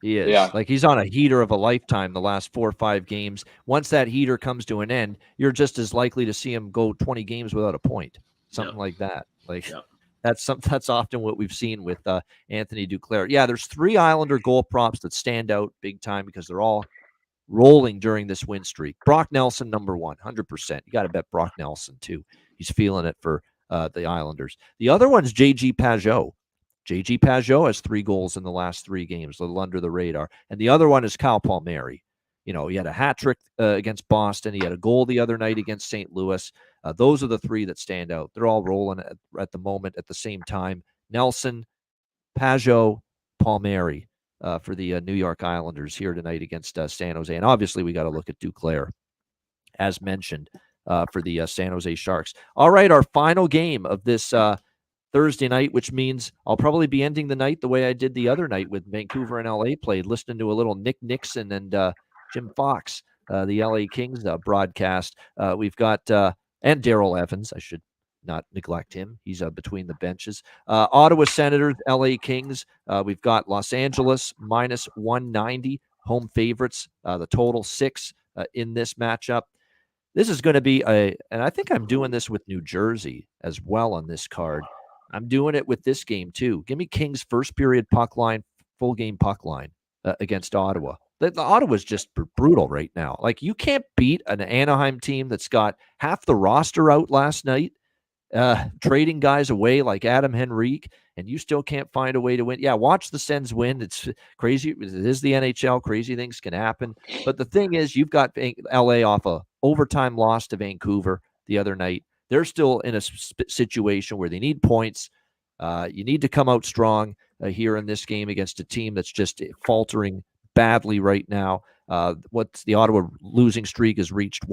He is. Yeah. Like, he's on a heater of a lifetime the last 4 or 5 games. Once that heater comes to an end, you're just as likely to see him go 20 games without a point. Something like that. Like, that's often what we've seen with Anthony Duclair. Yeah, there's 3 Islander goal props that stand out big time because they're all rolling during this win streak. Brock Nelson, number 1, 100%. You got to bet Brock Nelson, too. He's feeling it for the Islanders. The other one's J.G. Pageau. J.G. Pageau has 3 goals in the last 3 games, a little under the radar. And the other one is Kyle Palmieri. He had a hat trick against Boston. He had a goal the other night against St. Louis. Those are the 3 that stand out. They're all rolling at the moment at the same time. Nelson, Pageau, Palmieri for the New York Islanders here tonight against San Jose. And obviously we got to look at Duclair, as mentioned, for the San Jose Sharks. All right, our final game of this Thursday night, which means I'll probably be ending the night the way I did the other night with Vancouver and LA played, listening to a little Nick Nixon and Jim Fox, the LA Kings broadcast. We've got and Darrell Evans. I should not neglect him. He's between the benches. Ottawa Senators, LA Kings. We've got Los Angeles minus 190, home favorites. The total 6 in this matchup. This is going to be and I think I'm doing this with New Jersey as well on this card. I'm doing it with this game too. Give me Kings first period puck line, full game puck line against Ottawa. The Ottawa's just brutal right now. Like, you can't beat an Anaheim team that's got half the roster out last night, trading guys away like Adam Henrique, and you still can't find a way to win. Yeah, watch the Sens win. It's crazy. It is the NHL. Crazy things can happen. But the thing is, you've got LA off a overtime loss to Vancouver the other night. They're still in a situation where they need points. You need to come out strong here in this game against a team that's just faltering badly right now. What's the Ottawa losing streak has reached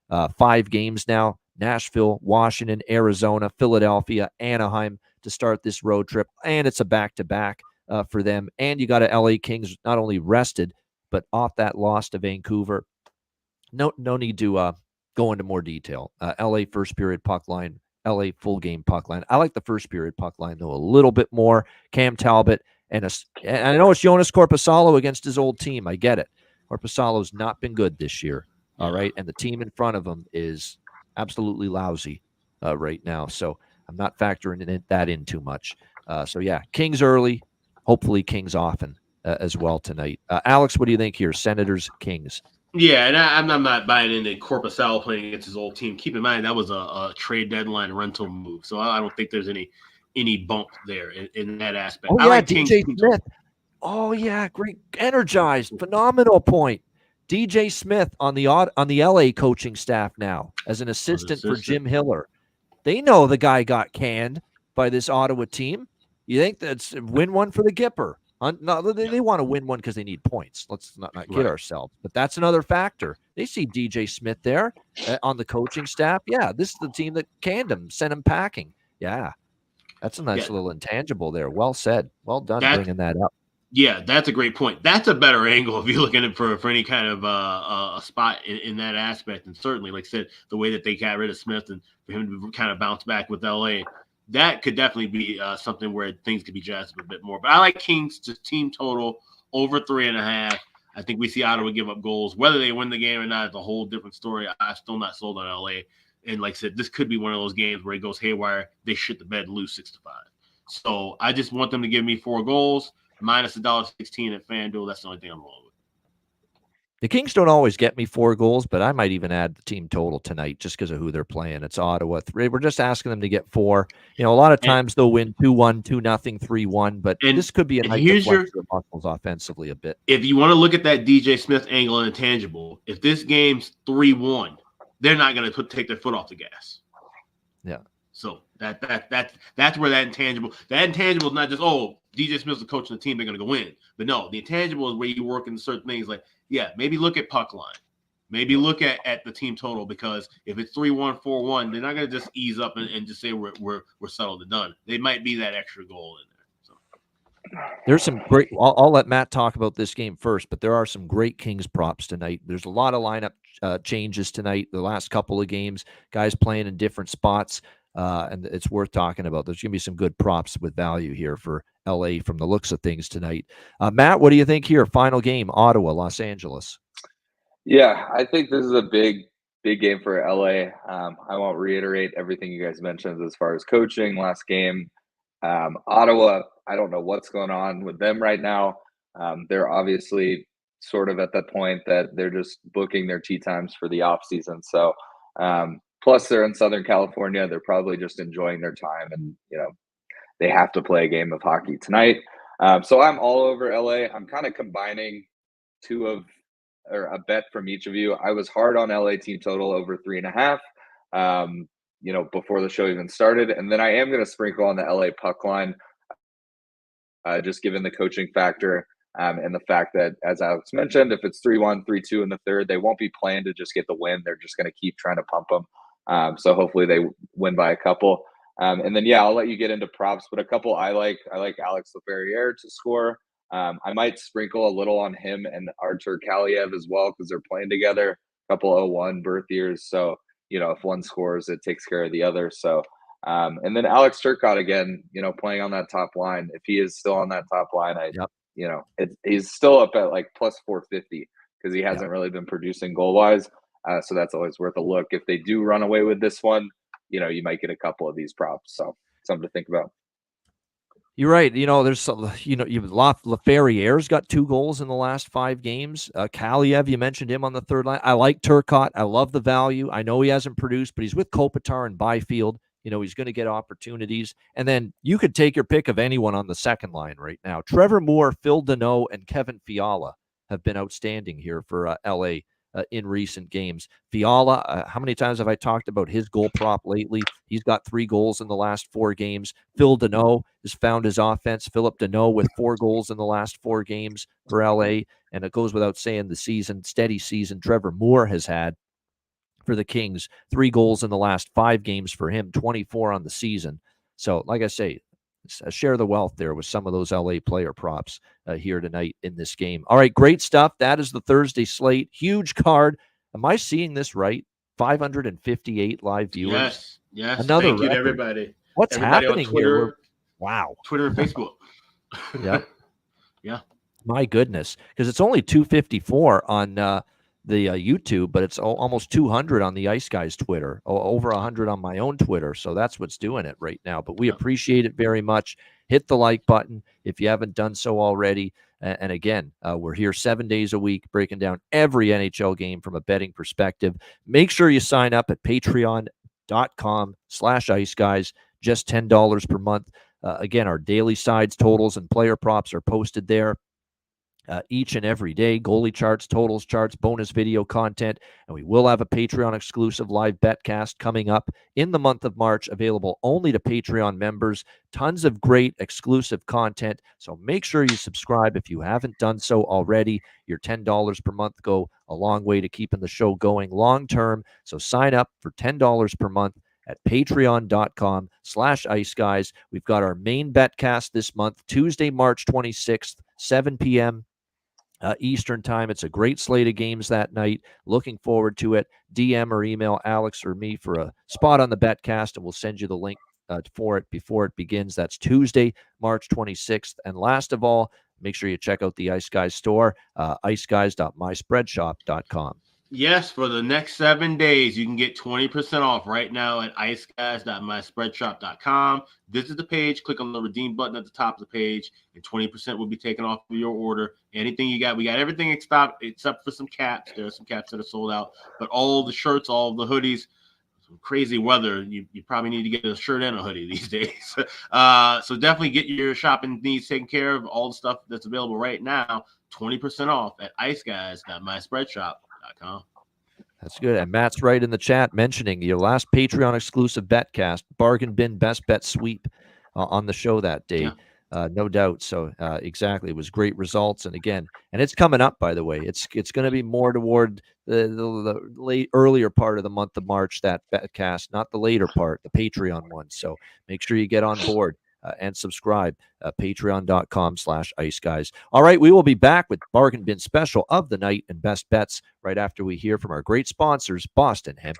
5 games now. Nashville, Washington, Arizona, Philadelphia, Anaheim to start this road trip. And it's a back-to-back for them. And you got a LA Kings not only rested, but off that loss to Vancouver. No need to go into more detail. LA first period puck line, LA full game puck line. I like the first period puck line, though, a little bit more. Cam Talbot. And I know it's Jonas Korpisalo against his old team. I get it. Korpisalo's not been good this year. All right. And the team in front of him is absolutely lousy right now. So I'm not factoring that in too much. So, yeah, Kings early, hopefully Kings often as well tonight. Alex, what do you think here? Senators, Kings. Yeah, and I'm not buying into Korpisalo playing against his old team. Keep in mind, that was a trade deadline rental move. So I don't think there's any bump there in that aspect. Oh, yeah, DJ Smith. Oh, yeah, great. Energized. Phenomenal point. DJ Smith on the LA coaching staff now as an assistant for Jim Hiller. They know the guy got canned by this Ottawa team. You think that's win one for the Gipper? No, they want to win one because they need points. Let's not kid ourselves. But that's another factor. They see DJ Smith there on the coaching staff. Yeah, this is the team that canned him, sent him packing. Yeah, that's a nice little intangible there. Well said. Well done bringing that up. Yeah, that's a great point. That's a better angle if you're looking for any kind of a spot in that aspect. And certainly, like I said, the way that they got rid of Smith and for him to kind of bounce back with LA, that could definitely be something where things could be jazzed up a bit more. But I like Kings to team total over 3.5. I think we see Ottawa give up goals. Whether they win the game or not is a whole different story. I'm still not sold on LA. And like I said, this could be one of those games where it goes haywire. They shit the bed and lose 6-5. So I just want them to give me 4 goals. Minus $1.16 at FanDuel. That's the only thing I'm wrong with. The Kings don't always get me 4 goals, but I might even add the team total tonight just because of who they're playing. It's Ottawa. We're just asking them to get 4. A lot of times they'll win 2-1, 2-0, 3-1, but this could be a night to flex their muscles offensively a bit. If you want to look at that DJ Smith angle and intangible, if this game's 3-1, they're not going to take their foot off the gas. Yeah. So that's where that intangible is not just, DJ Smith's the coach of the team, they're going to go win. But no, the intangible is where you work in certain things like, maybe look at puck line. Maybe look at the team total, because if it's 3-1, 4-1, they're not going to just ease up and just say we're settled and done. They might be that extra goal in there. So there's some great. I'll let Matt talk about this game first, but there are some great Kings props tonight. There's a lot of lineup changes tonight. The last couple of games, guys playing in different spots, and it's worth talking about. There's going to be some good props with value here for LA from the looks of things tonight. Matt, what do you think here? Final game, Ottawa, Los Angeles. Yeah, I think this is a big game for LA. I won't reiterate everything you guys mentioned as far as coaching last game. Ottawa, I don't know what's going on with them right now. They're obviously sort of at that point that they're just booking their tee times for the off season. So, plus they're in Southern California. They're probably just enjoying their time, and they have to play a game of hockey tonight. So I'm all over LA. I'm kind of combining a bet from each of you. I was hard on LA team total over 3.5, before the show even started. And then I am going to sprinkle on the LA puck line, just given the coaching factor, and the fact that, as Alex mentioned, if it's 3-1, 3-2 in the third, they won't be playing to just get the win. They're just going to keep trying to pump them. So hopefully they win by a couple. And then, I'll let you get into props, but a couple I like Alex Laferriere to score. I might sprinkle a little on him and Artur Kaliev as well, because they're playing together, a couple 0-1 birth years. So, if one scores, it takes care of the other. So, and then Alex Turcotte again, playing on that top line. If he is still on that top line, he's still up at like plus 450, because he hasn't really been producing goal wise. So that's always worth a look. If they do run away with this one, you might get a couple of these props. So something to think about. You're right. There's some, Laferriere's got 2 goals in the last 5 games. Kaliev, you mentioned him on the third line. I like Turcotte. I love the value. I know he hasn't produced, but he's with Kopitar and Byfield. He's going to get opportunities. And then you could take your pick of anyone on the second line right now. Trevor Moore, Phil Deneau, and Kevin Fiala have been outstanding here for LA in recent games. Fiala, how many times have I talked about his goal prop lately? He's got 3 goals in the last 4 games. Phil Deneau has found his offense. Philip Deneau with 4 goals in the last 4 games for LA. And it goes without saying the steady season Trevor Moore has had for the Kings. 3 goals in the last 5 games for him, 24 on the season. So, like I say, share the wealth there with some of those LA player props here tonight in this game. All right, great stuff. That is the Thursday slate. Huge card. Am I seeing this right? 558 live viewers. Yes. Another Thank you record. to everybody. What's everybody happening on Twitter, here? Wow. Twitter and Facebook. Yep. Yeah. My goodness. Because it's only 254 on the YouTube, but it's almost 200 on the Ice Guys Twitter, over 100 on my own Twitter. So that's what's doing it right now. But we appreciate it very much. Hit the like button if you haven't done so already. And again, we're here 7 days a week breaking down every NHL game from a betting perspective. Make sure you sign up at patreon.com/iceguys, just $10 per month. Again, our daily sides, totals, and player props are posted there each and every day. Goalie charts, totals charts, bonus video content, and we will have a Patreon exclusive live betcast coming up in the month of March, available only to Patreon members. Tons of great exclusive content, so make sure you subscribe if you haven't done so already. Your $10 per month go a long way to keeping the show going long term, so sign up for $10 per month at patreon.com/iceguys. We've got our main betcast this month, Tuesday, March 26th, 7 p.m. Eastern time. It's a great slate of games that night. Looking forward to it. DM or email Alex or me for a spot on the betcast, and we'll send you the link for it before it begins. That's Tuesday, March 26th. And last of all, make sure you check out the Ice Guys store, iceguys.myspreadshop.com. Yes, for the next 7 days, you can get 20% off right now at iceguys.myspreadshop.com. Visit the page, click on the redeem button at the top of the page, and 20% will be taken off of your order. Anything you got, we got everything except for some caps. There are some caps that are sold out, but all the shirts, all the hoodies, some crazy weather. You probably need to get a shirt and a hoodie these days. So definitely get your shopping needs taken care of. All the stuff that's available right now, 20% off at iceguys.myspreadshop.com. That's good. And Matt's right in the chat mentioning your last Patreon exclusive betcast, Bargain Bin Best Bet Sweep on the show that day. Yeah. No doubt. So exactly. It was great results. And again, and it's coming up, by the way. It's going to be more toward the late earlier part of the month of March, that betcast, not the later part, the Patreon one. So make sure you get on board. And subscribe, patreon.com/ice guys. All right, we will be back with Bargain Bin Special of the night and best bets right after we hear from our great sponsors, Boston Hemp.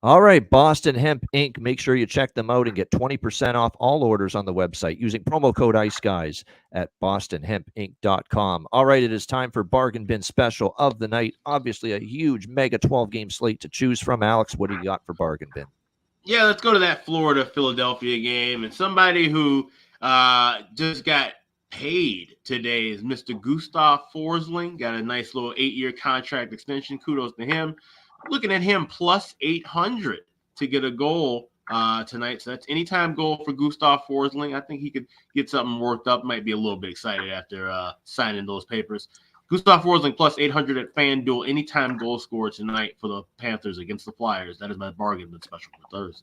All right, Boston Hemp Inc. Make sure you check them out and get 20% off all orders on the website using promo code ICEGUYS at bostonhempinc.com. All right, it is time for Bargain Bin Special of the night. Obviously, a huge mega 12-game slate to choose from. Alex, what do you got for Bargain Bin? Yeah, let's go to that Florida-Philadelphia game. And somebody who just got paid today is Mr. Gustav Forsling. Got a nice little 8-year contract extension. Kudos to him. Looking at him plus 800 to get a goal tonight. So that's anytime goal for Gustav Forsling. I think he could get something worked up. Might be a little bit excited after signing those papers. Gustav Forsling plus 800 at FanDuel. Anytime goal scored tonight for the Panthers against the Flyers. That is my bargain bin special for Thursday.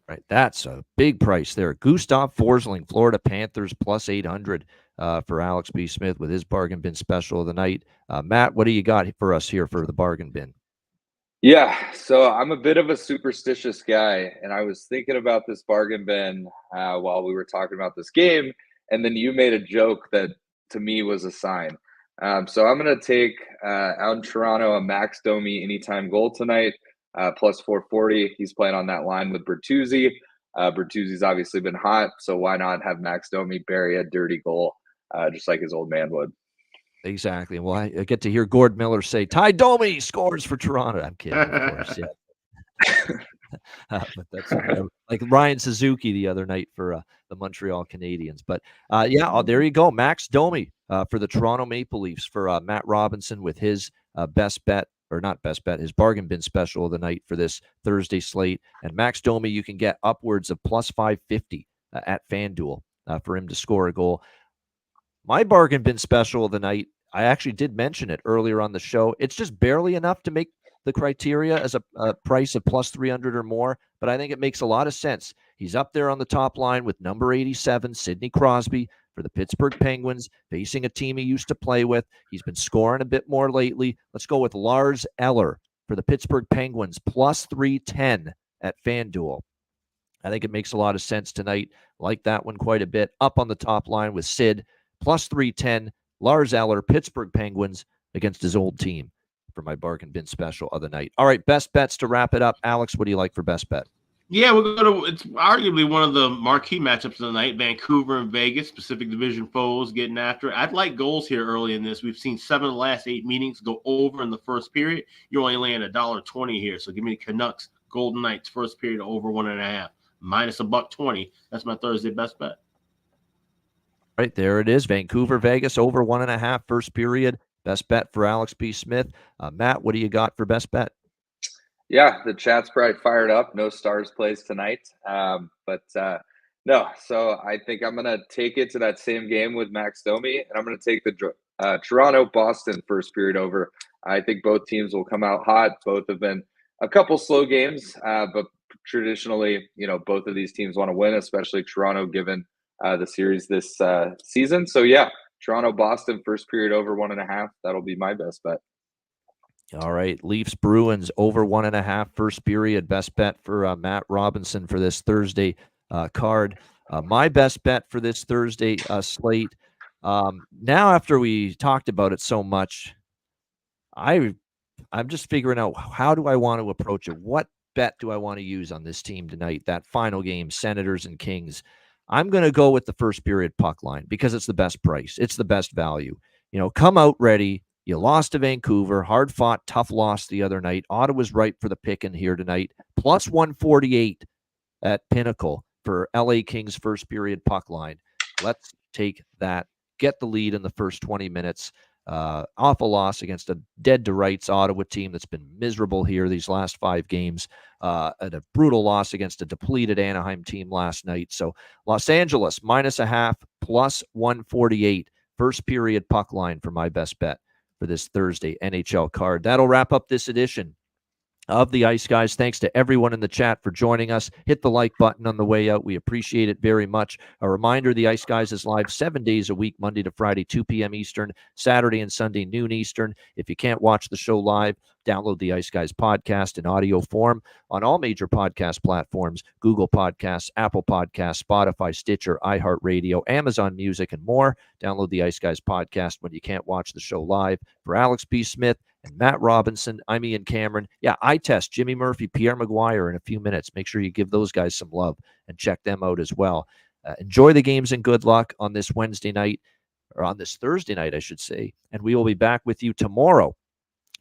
Right, that's a big price there. Gustav Forsling, Florida Panthers plus 800 for Alex B. Smith with his bargain bin special of the night. Matt, what do you got for us here for the bargain bin? Yeah, so I'm a bit of a superstitious guy, and I was thinking about this bargain bin while we were talking about this game, and then you made a joke that to me was a sign. So I'm going to take out in Toronto a Max Domi anytime goal tonight, plus 440. He's playing on that line with Bertuzzi. Bertuzzi's obviously been hot, so why not have Max Domi bury a dirty goal just like his old man would? Exactly. Well, I get to hear Gord Miller say, Ty Domi scores for Toronto. I'm kidding, of course. Yeah. But that's like Ryan Suzuki the other night for the Montreal Canadiens. But there you go. Max Domi for the Toronto Maple Leafs for Matt Robinson with his best bet, or not best bet, his bargain bin special of the night for this Thursday slate. And Max Domi, you can get upwards of plus 550 at FanDuel for him to score a goal. My bargain bin special of the night, I actually did mention it earlier on the show. It's just barely enough to make the criteria as a price of plus 300 or more, but I think it makes a lot of sense. He's up there on the top line with number 87, Sidney Crosby for the Pittsburgh Penguins, facing a team he used to play with. He's been scoring a bit more lately. Let's go with Lars Eller for the Pittsburgh Penguins, plus 310 at FanDuel. I think it makes a lot of sense tonight. Like that one quite a bit. Up on the top line with Sid, plus 310, Lars Eller, Pittsburgh Penguins against his old team for my bargain bin special of the night. All right, best bets to wrap it up. Alex, what do you like for best bet? Yeah, it's arguably one of the marquee matchups of the night. Vancouver and Vegas, Pacific Division foes getting after it. I'd like goals here early in this. We've seen 7 of the last 8 meetings go over in the first period. You're only laying $1.20 here. So give me the Canucks, Golden Knights, first period over 1.5, minus $1.20. That's my Thursday best bet. Right, there it is. Vancouver, Vegas, over 1.5 first period. Best bet for Alex B. Smith. Matt, what do you got for best bet? Yeah, the chat's probably fired up. No Stars plays tonight. No, so I think I'm going to take it to that same game with Max Domi, and I'm going to take the Toronto-Boston first period over. I think both teams will come out hot. Both have been a couple slow games, but traditionally, both of these teams want to win, especially Toronto, given the series this season. So, yeah, Toronto-Boston first period over 1.5. That'll be my best bet. All right, Leafs Bruins over 1.5 first period. Best bet for Matt Robinson for this Thursday card. My best bet for this Thursday slate. Now, after we talked about it so much, I'm just figuring out how do I want to approach it. What bet do I want to use on this team tonight? That final game, Senators and Kings. I'm going to go with the first period puck line because it's the best price. It's the best value. Come out ready. You lost to Vancouver, hard fought, tough loss the other night. Ottawa's ripe for the picking here tonight. Plus 148 at Pinnacle for LA Kings first period puck line. Let's take that. Get the lead in the first 20 minutes. Off a loss against a dead to rights Ottawa team that's been miserable here these last 5 games. And a brutal loss against a depleted Anaheim team last night. So Los Angeles -0.5 plus 148 first period puck line for my best bet for this Thursday NHL card. That'll wrap up this edition of the Ice Guys. Thanks to everyone in the chat for joining us. Hit the like button on the way out. We appreciate it very much. A reminder, the Ice Guys is live 7 days a week, Monday to Friday, 2 p.m. Eastern, Saturday and Sunday, noon Eastern. If you can't watch the show live, download the Ice Guys podcast in audio form on all major podcast platforms: Google Podcasts, Apple Podcasts, Spotify, Stitcher, iHeartRadio, Amazon Music, and more. Download the Ice Guys podcast when you can't watch the show live. For Alex B. Smith and Matt Robinson, I'm Ian Cameron. Yeah, I test Jimmy Murphy, Pierre Maguire in a few minutes. Make sure you give those guys some love and check them out as well. Enjoy the games and good luck on this Wednesday night, or on this Thursday night, I should say. And we will be back with you tomorrow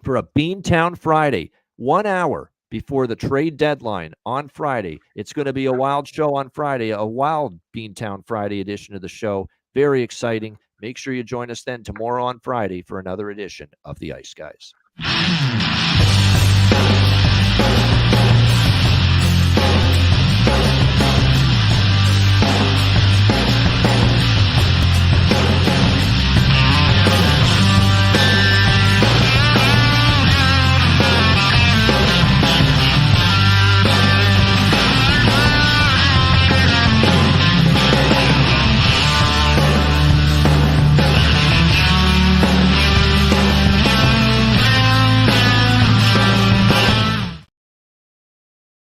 for a Beantown Friday, 1 hour before the trade deadline on Friday. It's going to be a wild show on Friday, a wild Beantown Friday edition of the show. Very exciting. Make sure you join us then tomorrow on Friday for another edition of the Ice Guys.